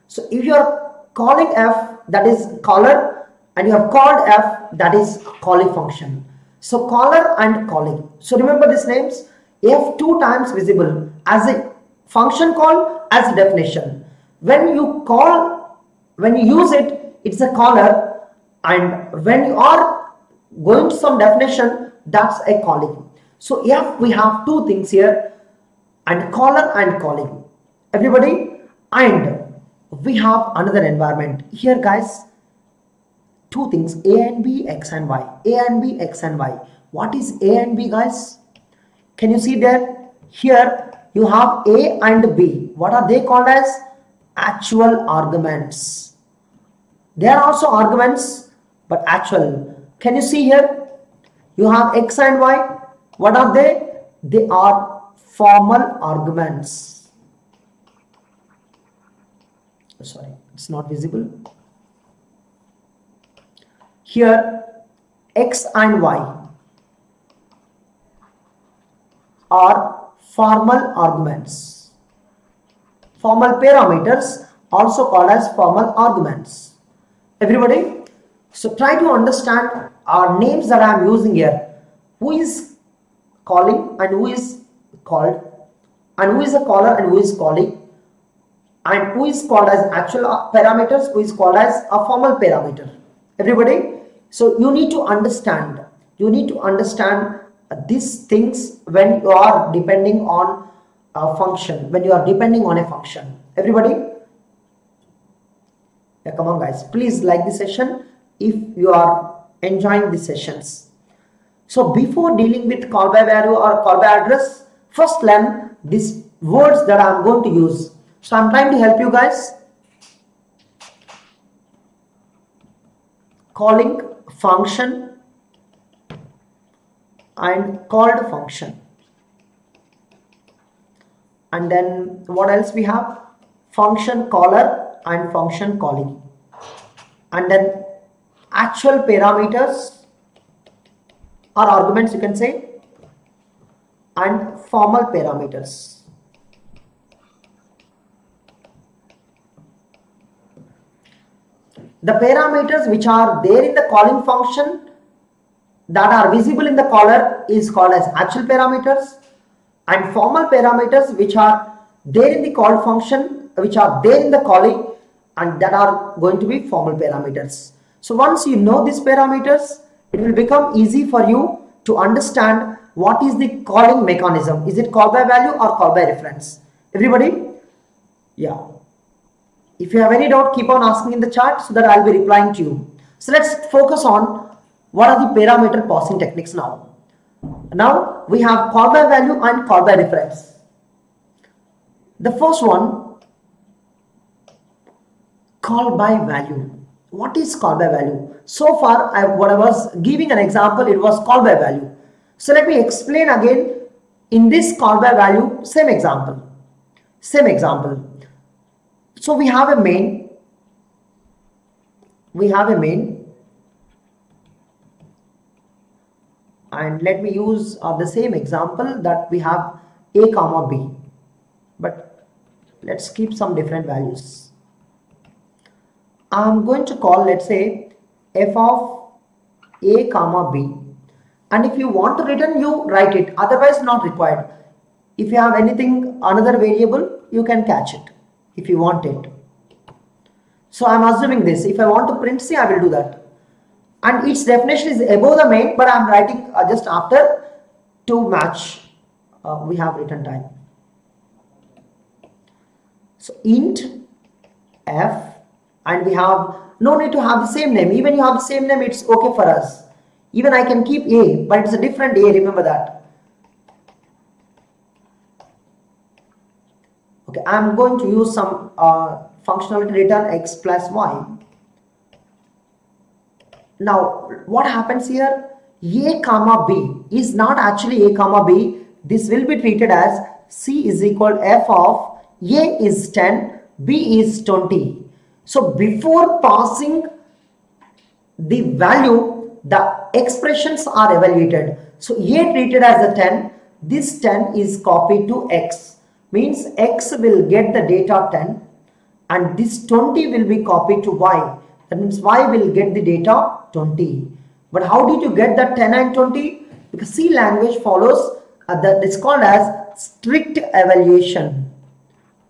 So if you are calling f, that is caller, and you have called f, that is calling function. So caller and calling. So remember these names, f two times visible as a function call, as a definition. When you call, when you use it, it's a caller, and when you are going to some definition, that's a calling. So f, we have two things here, and caller and calling, everybody. And we have another environment here, guys. Two things, a and b, x and y, a and b, x and y. What is a and b, guys? Can you see there? Here you have a and b. What are they called as? Actual arguments. They are also arguments, but actual. Can you see here? You have x and y. What are they? They are formal arguments. Sorry, it's not visible. Here x and y are formal arguments, formal parameters, also called as formal arguments, everybody. So try to understand our names that I am using here. Who is calling and who is called, and who is a caller and who is calling, and who is called as actual parameters, who is called as a formal parameter, everybody. So you need to understand, these things when you are depending on a function, when you are depending on a function, everybody. Yeah, come on guys, please like this session if you are enjoying these sessions. So before dealing with call by value or call by address, first learn these words that I am going to use. So I am trying to help you guys. Calling function and called function. And then what else we have? Function caller and function calling. And then actual parameters or arguments, you can say, and formal parameters. The parameters which are there in the calling function that are visible in the caller is called as actual parameters, and formal parameters which are there in the call function, which are there in the calling, and that are going to be formal parameters. So once you know these parameters, it will become easy for you to understand what is the calling mechanism. Is it call by value or call by reference? Everybody? Yeah. If you have any doubt, keep on asking in the chat so that I'll be replying to you. So let's focus on what are the parameter passing techniques now. Now we have call by value and call by reference. The first one, call by value. What is call by value? So far, what I was giving an example, it was call by value. So let me explain again in this call by value, same example. So we have a main, and let me use the same example that we have a comma b, but let's keep some different values. I'm going to call, let's say, f of a comma b, and if you want to return, you write it, otherwise not required. If you have anything, another variable, you can catch it if you want it. So I'm assuming this, if I want to print C, I will do that, and its definition is above the main, but I'm writing just after to match. We have return time. So int f, and we have no need to have the same name. Even you have the same name, it's okay for us. Even I can keep a, but it's a different a, remember that. Okay, I'm going to use some functionality return x plus y. Now what happens here? A comma b is not actually a comma b. this will be treated as C is equal f of A is 10, B is 20. So before passing the value, the expressions are evaluated. So A treated as a 10, this 10 is copied to X, means X will get the data 10, and this 20 will be copied to Y. That means Y will get the data 20. But how did you get that 10 and 20? Because C language follows it's called as strict evaluation.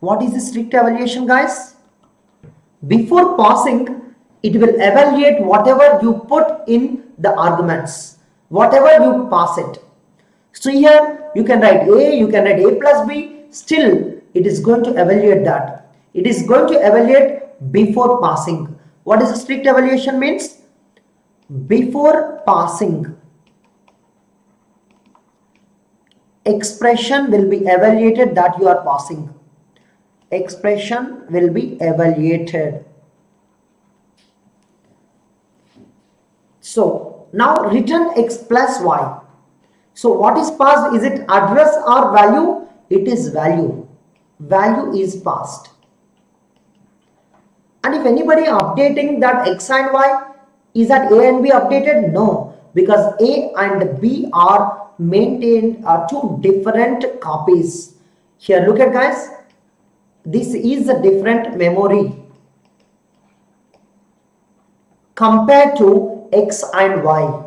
What is the strict evaluation, guys? Before passing, it will evaluate whatever you put in the arguments, whatever you pass it. So here you can write A, you can write A plus B, still it is going to evaluate that. It is going to evaluate before passing. What is a strict evaluation means? Before passing, expression will be evaluated that you are passing. Expression will be evaluated. So now return X plus Y. So what is passed? Is it address or value? It is value. Value is passed. And if anybody updating that X and Y, is that A and B updated? No, because A and B are maintained two different copies. Here look at, guys, this is a different memory compared to X and Y,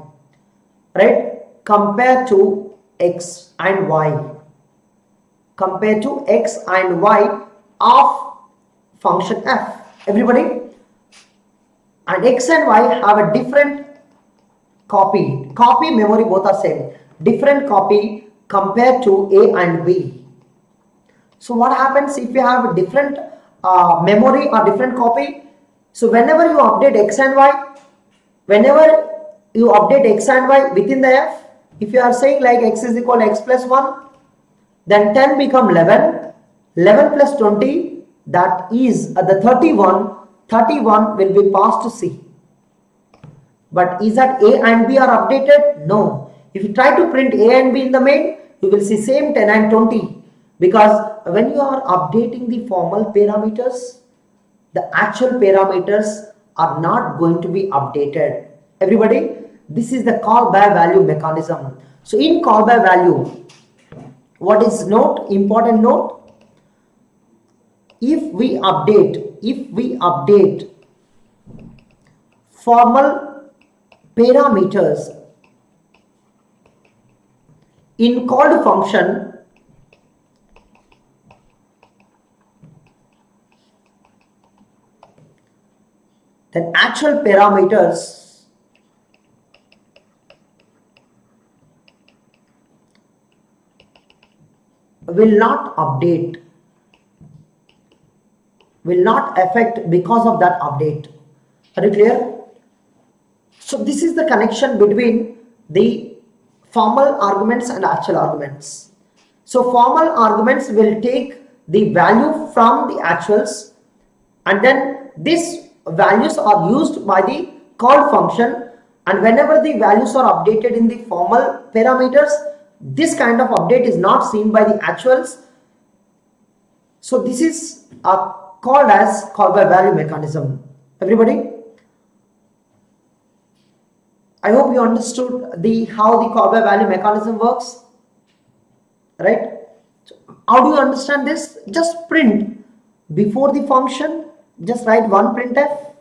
right? Compared to X and Y, compared to X and Y of function f. Everybody, and X and Y have a different copy memory, both are same, different copy compared to A and B. So what happens if you have a different memory or different copy? So whenever you update X and Y, whenever you update X and Y within the f, if you are saying like X is equal to X plus 1, then 10 become 11, 11 plus 20, that is the 31, 31 will be passed to C. But is that A and B are updated? No. If you try to print A and B in the main, you will see same 10 and 20, because when you are updating the formal parameters, the actual parameters are not going to be updated. Everybody, this is the call by value mechanism. So in call by value, what is important note? If we update formal parameters in called function, then actual parameters will not update, will not affect because of that update. Are you clear? So this is the connection between the formal arguments and actual arguments. So formal arguments will take the value from the actuals, and then these values are used by the called function, and whenever the values are updated in the formal parameters, this kind of update is not seen by the actuals. So this is called as call by value mechanism. Everybody, I hope you understood how the call by value mechanism works, right? So how do you understand this? Just print before the function, just write one printf.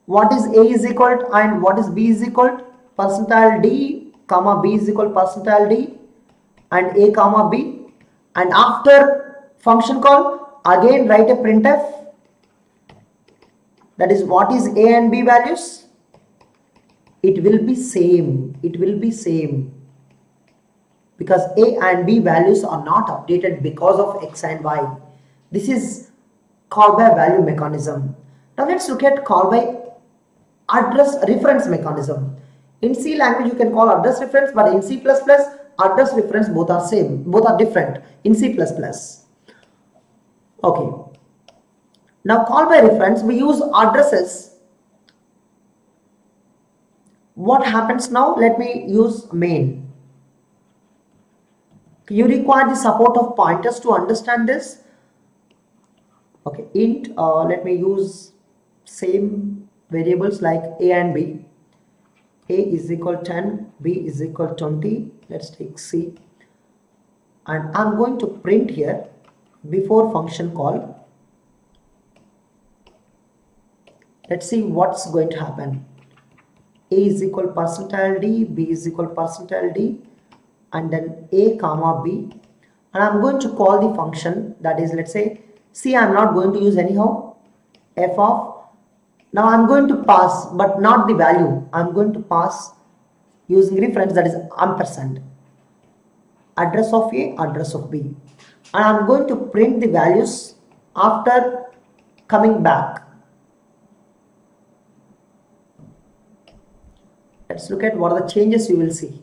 What is A is equal to and what is B is equal to percentile D comma B is equal to percentile D and A comma B, and after function call again write a printf, that is what is A and B values. It will be same, because A and B values are not updated because of X and Y. This is call by value mechanism. Now let's look at call by address reference mechanism. In C language you can call address reference, but in C++ address reference both are same, both are different in C++. Okay. Now call by reference, we use addresses. What happens now? Let me use main. You require the support of pointers to understand this. Okay, int, let me use same variables like a and b. A is equal 10, b is equal 20. Let's take c, and I'm going to print here before function call. Let's see what's going to happen. A is equal percentile d, b is equal percentile d, and then a comma b, and I'm going to call the function, that is, let's say c. I'm not going to use anyhow, f of, now I'm going to pass but not the value, I'm going to pass using reference, that is ampersand, address of a, address of b, and I'm going to print the values after coming back. Let's look at what are the changes you will see.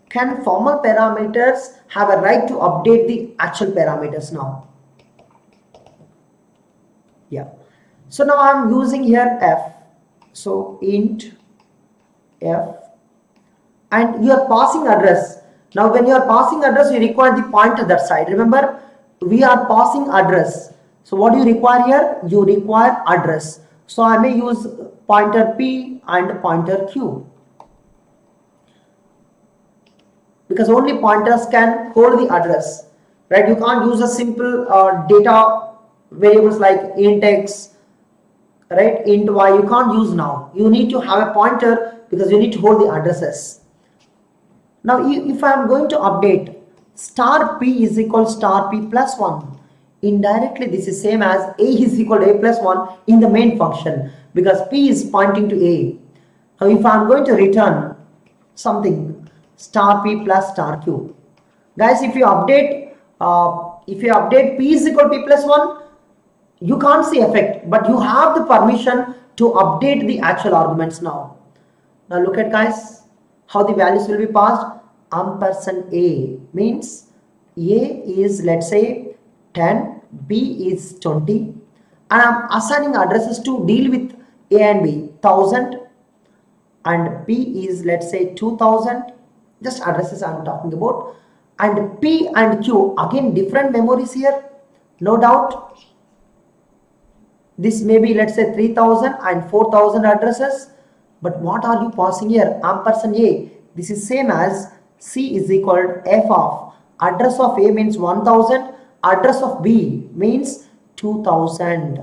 Can formal parameters have a right to update the actual parameters now? Yeah. So now I'm using here f. So int f, and you are passing address. Now when you are passing address, you require the pointer that side. Remember, we are passing address. So what do you require here? You require address. So I may use pointer p and pointer q, because only pointers can hold the address, right? You can't use a simple data variables like int x, right, int y. You can't use now. You need to have a pointer because you need to hold the addresses. Now if I am going to update star p is equal star p plus 1, indirectly this is same as a is equal to a plus 1 in the main function, because p is pointing to a. Now if I am going to return something star p plus star q, guys, if you update p is equal to p plus 1, you can't see effect, but you have the permission to update the actual arguments now. Now look at, guys, how the values will be passed. Ampersand a means a is, let's say, 10, b is 20, and I'm assigning addresses to deal with a and b, 1000, and p is, let's say, 2000, just addresses I'm talking about, and p and q, again different memories here, no doubt. This may be, let's say, 3000 and 4000 addresses, but what are you passing here? Ampersand a, this is same as c is equal to f of address of a means 1000, address of b means 2000.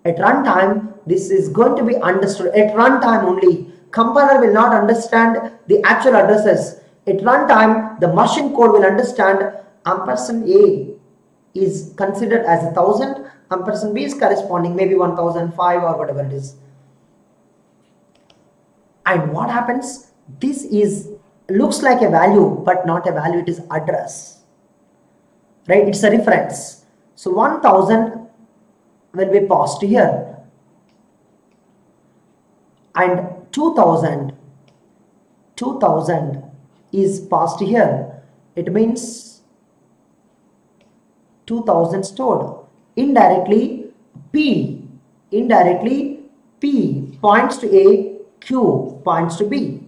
At runtime, this is going to be understood. At runtime only, compiler will not understand the actual addresses. At runtime, the machine code will understand ampersand a is considered as 1000, ampersand b is corresponding maybe 1005 or whatever it is. And what happens? This is looks like a value but not a value, it is address, right? It's a reference. So 1000 will be passed here, and 2000 is passed here. It means 2000 stored. Indirectly p points to a, q points to b.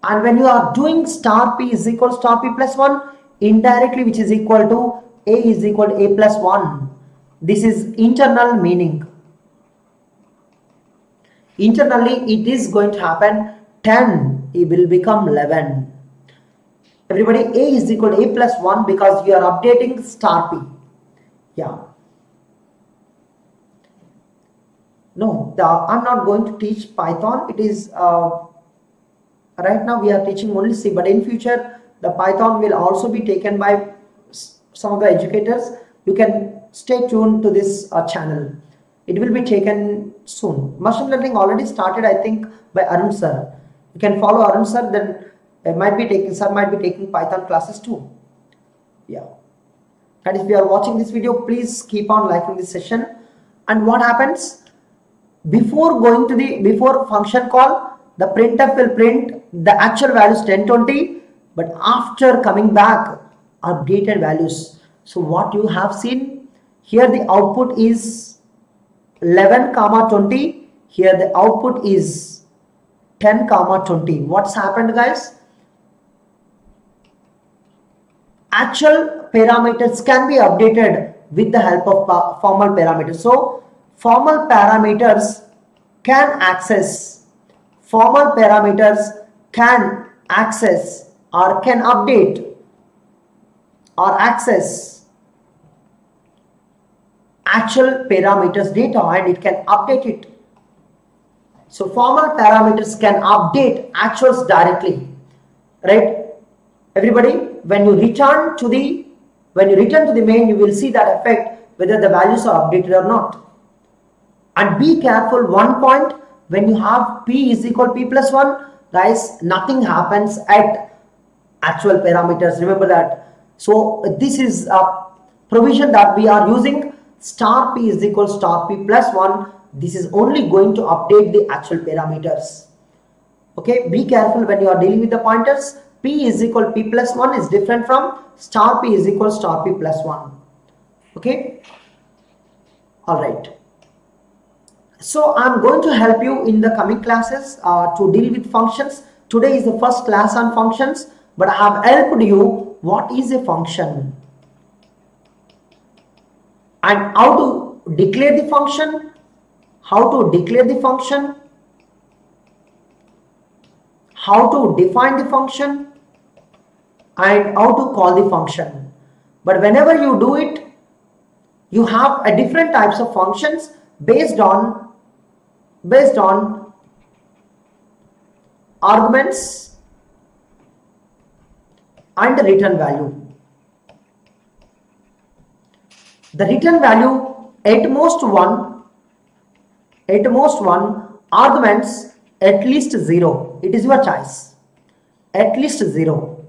And when you are doing star p is equal to star p plus 1, indirectly, which is equal to a is equal to a plus 1. This is internal meaning. Internally, it is going to happen 10, it will become 11. Everybody, a is equal to a plus 1 because you are updating star p. Yeah. No, I'm not going to teach Python. It is right now we are teaching only C, but in future the Python will also be taken by some of the educators. You can stay tuned to this channel. It will be taken soon. Machine learning already started, I think, by Arun sir. You can follow Arun sir, then sir might be taking Python classes too. Yeah. And if you are watching this video, please keep on liking this session. And what happens? Before function call, the printf will print the actual values 1020, but after coming back, updated values. So what you have seen here, the output is 11, 20. Here the output is 10 comma 20. What's happened, guys? Actual parameters can be updated with the help of formal parameters. So formal parameters can access or can update or access actual parameters data, and it can update it. So formal parameters can update actuals directly, right? Everybody, when you return to the main, you will see that effect whether the values are updated or not. And be careful, one point, when you have p is equal p plus 1, guys, nothing happens at actual parameters. Remember that. So this is a provision that we are using. Star p is equal star p plus 1. This is only going to update the actual parameters. Okay, be careful when you are dealing with the pointers. P is equal p plus 1 is different from star p is equal star p plus 1. Okay, all right. So I'm going to help you in the coming classes to deal with functions. Today is the first class on functions, but I have helped you what is a function and how to declare the function, how to define the function, and how to call the function. But whenever you do it, you have a different types of functions based on arguments and the return value. The return value at most one, arguments at least 0. It is your choice. At least 0.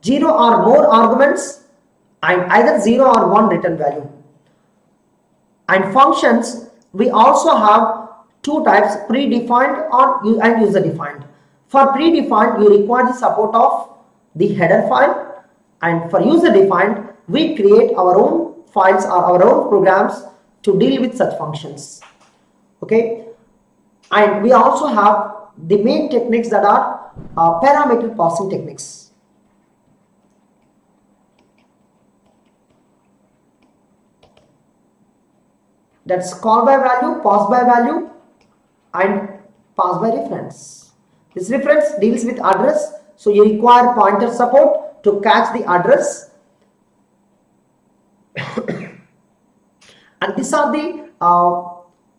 0 or more arguments, and either 0 or 1 return value. And functions, we also have two types, predefined and user defined. For predefined, you require the support of the header file, and for user defined, we create our own files or our own programs to deal with such functions. Okay, and we also have the main techniques that are parameter passing techniques. That's call by value, pass by value, and pass by reference. This reference deals with address, so you require pointer support to catch the address. And these are the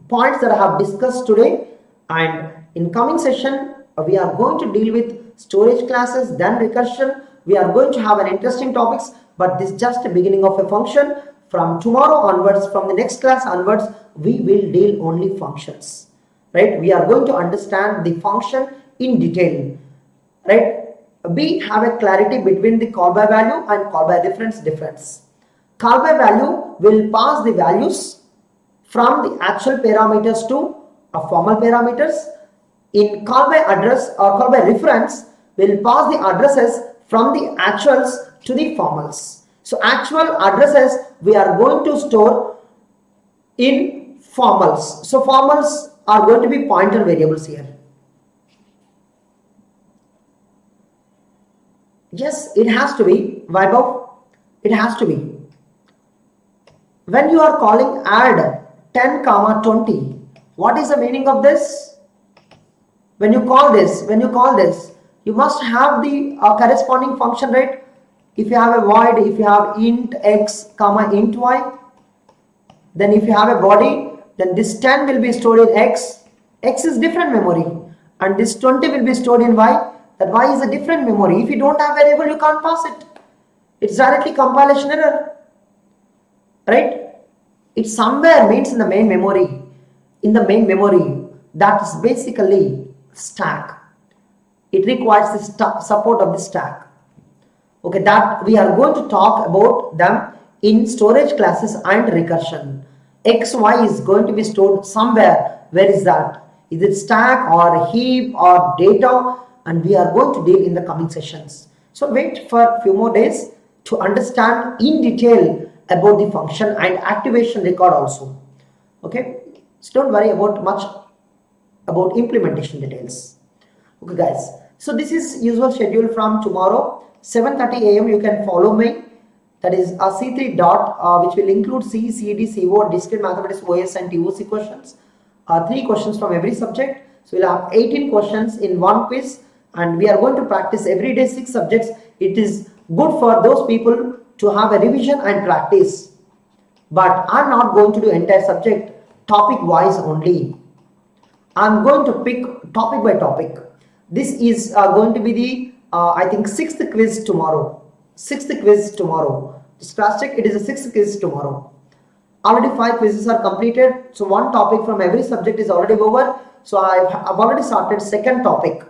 points that I have discussed today, and in coming session we are going to deal with storage classes, then recursion. We are going to have an interesting topics, but this is just the beginning of a function. From tomorrow onwards, from the next class onwards, we will deal only functions, right? We are going to understand the function in detail, right? We have a clarity between the call by value and call by reference difference. Call by value will pass the values from the actual parameters to a formal parameters. In call by address or call by reference will pass the addresses from the actuals to the formals. So actual addresses we are going to store in formals. So formals are going to be pointer variables here. Yes, it has to be, Vaibhav. It has to be. When you are calling add 10 comma 20, what is the meaning of this? When you call this, you must have the corresponding function, right? If you have a void, if you have int x comma int y, then if you have a body, then this 10 will be stored in x. X is different memory, and this 20 will be stored in y. That y is a different memory. If you don't have variable, you can't pass it. It's directly compilation error, right? It somewhere means in the main memory. In the main memory, that is basically stack. It requires the support of the stack. Okay, that we are going to talk about them in storage classes and recursion. XY is going to be stored somewhere. Where is that? Is it stack or heap or data? And we are going to deal in the coming sessions. So wait for a few more days to understand in detail about the function and activation record also. Okay, so don't worry about much about implementation details. Okay guys, so this is usual schedule from tomorrow 7:30 a.m. You can follow me. That is a C3 dot which will include C, CD, CO, discrete mathematics, OS and TOC questions. 3 questions from every subject. So we'll have 18 questions in one quiz, and we are going to practice every day 6 subjects. It is good for those people to have a revision and practice. But I'm not going to do entire subject topic wise only. I'm going to pick topic by topic. This is going to be the I think 6th quiz tomorrow. 6th quiz tomorrow. Just cross check, it is a 6th quiz tomorrow. Already 5 quizzes are completed. So one topic from every subject is already over. So I've already started second topic.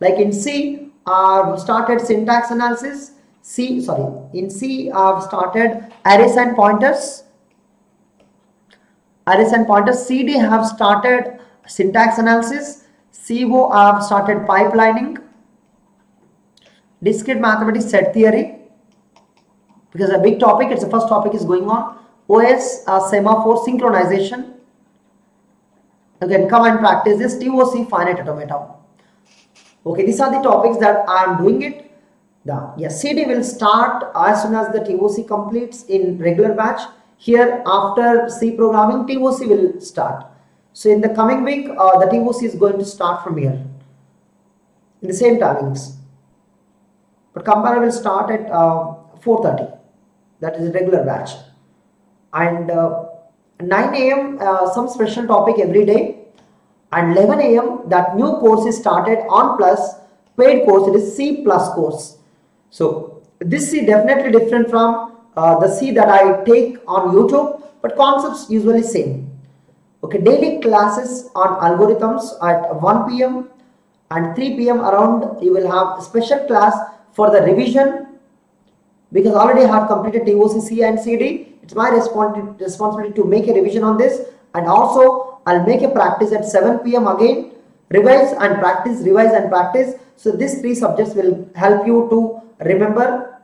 Like in C, I've started syntax analysis. In C, I've started arrays and pointers. CD, have started syntax analysis. CO, I've started pipelining. Discrete mathematics, set theory. Because a big topic, it's the first topic is going on. OS, semaphore synchronization. Again, come and practice this. TOC, finite automata. Okay, these are the topics that I am doing it. CD will start as soon as the TOC completes in regular batch. Here, after C programming, TOC will start. So in the coming week, the TOC is going to start from here in the same timings. But compiler will start at 4:30. That is a regular batch. And 9 a.m. Some special topic every day. And 11 a.m. that new course is started on plus paid course. It is C plus course. So this C definitely different from the C that I take on YouTube, but concepts usually same. Okay, daily classes on algorithms at 1 p.m. and 3 p.m. around you will have a special class for the revision, because already I have completed TOC, C and CD. It's my responsibility to make a revision on this, and also I'll make a practice at 7 p.m. again, revise and practice, revise and practice. So these 3 subjects will help you to remember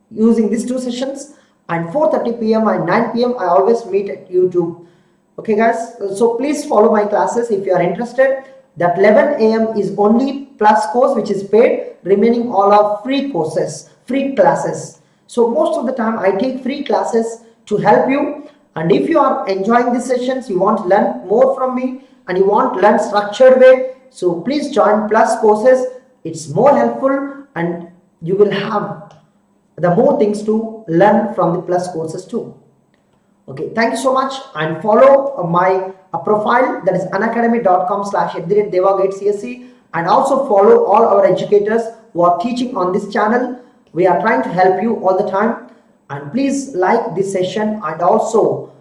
using these 2 sessions. And 4:30 p.m. and 9 p.m. I always meet at YouTube. Okay guys, so please follow my classes if you are interested. That 11 a.m. is only plus course which is paid, remaining all are free courses, free classes. So most of the time I take free classes to help you, and if you are enjoying these sessions, you want to learn more from me and you want to learn structured way, so please join plus courses. It's more helpful and you will have the more things to learn from the plus courses too. Okay, thank you so much, and follow my profile, that is unacademy.com/DEVAGATE and also follow all our educators who are teaching on this channel. We are trying to help you all the time, and please like this session and also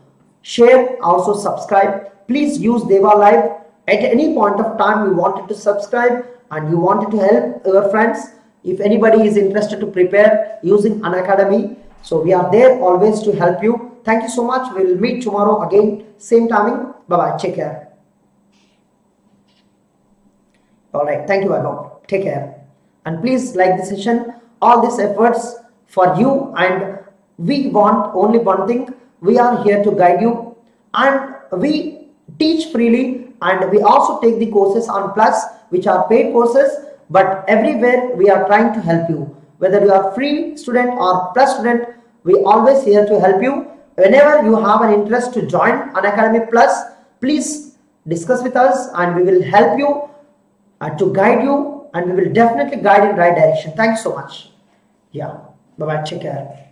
share, also subscribe. Please use DEVALIVE. At any point of time you wanted to subscribe and you wanted to help your friends, if anybody is interested to prepare using Unacademy, so we are there always to help you. Thank you so much. We will meet tomorrow again, same timing. Bye bye. Take care. Alright, thank you, Bob. Take care. And please like the session. All these efforts for you, and we want only one thing. We are here to guide you, and we teach freely, and we also take the courses on plus, which are paid courses. But everywhere we are trying to help you. Whether you are free student or plus student, we always here to help you. Whenever you have an interest to join Unacademy Plus, please discuss with us and we will help you to guide you, and we will definitely guide in right direction. Thank you so much. Yeah, bye bye. Take care.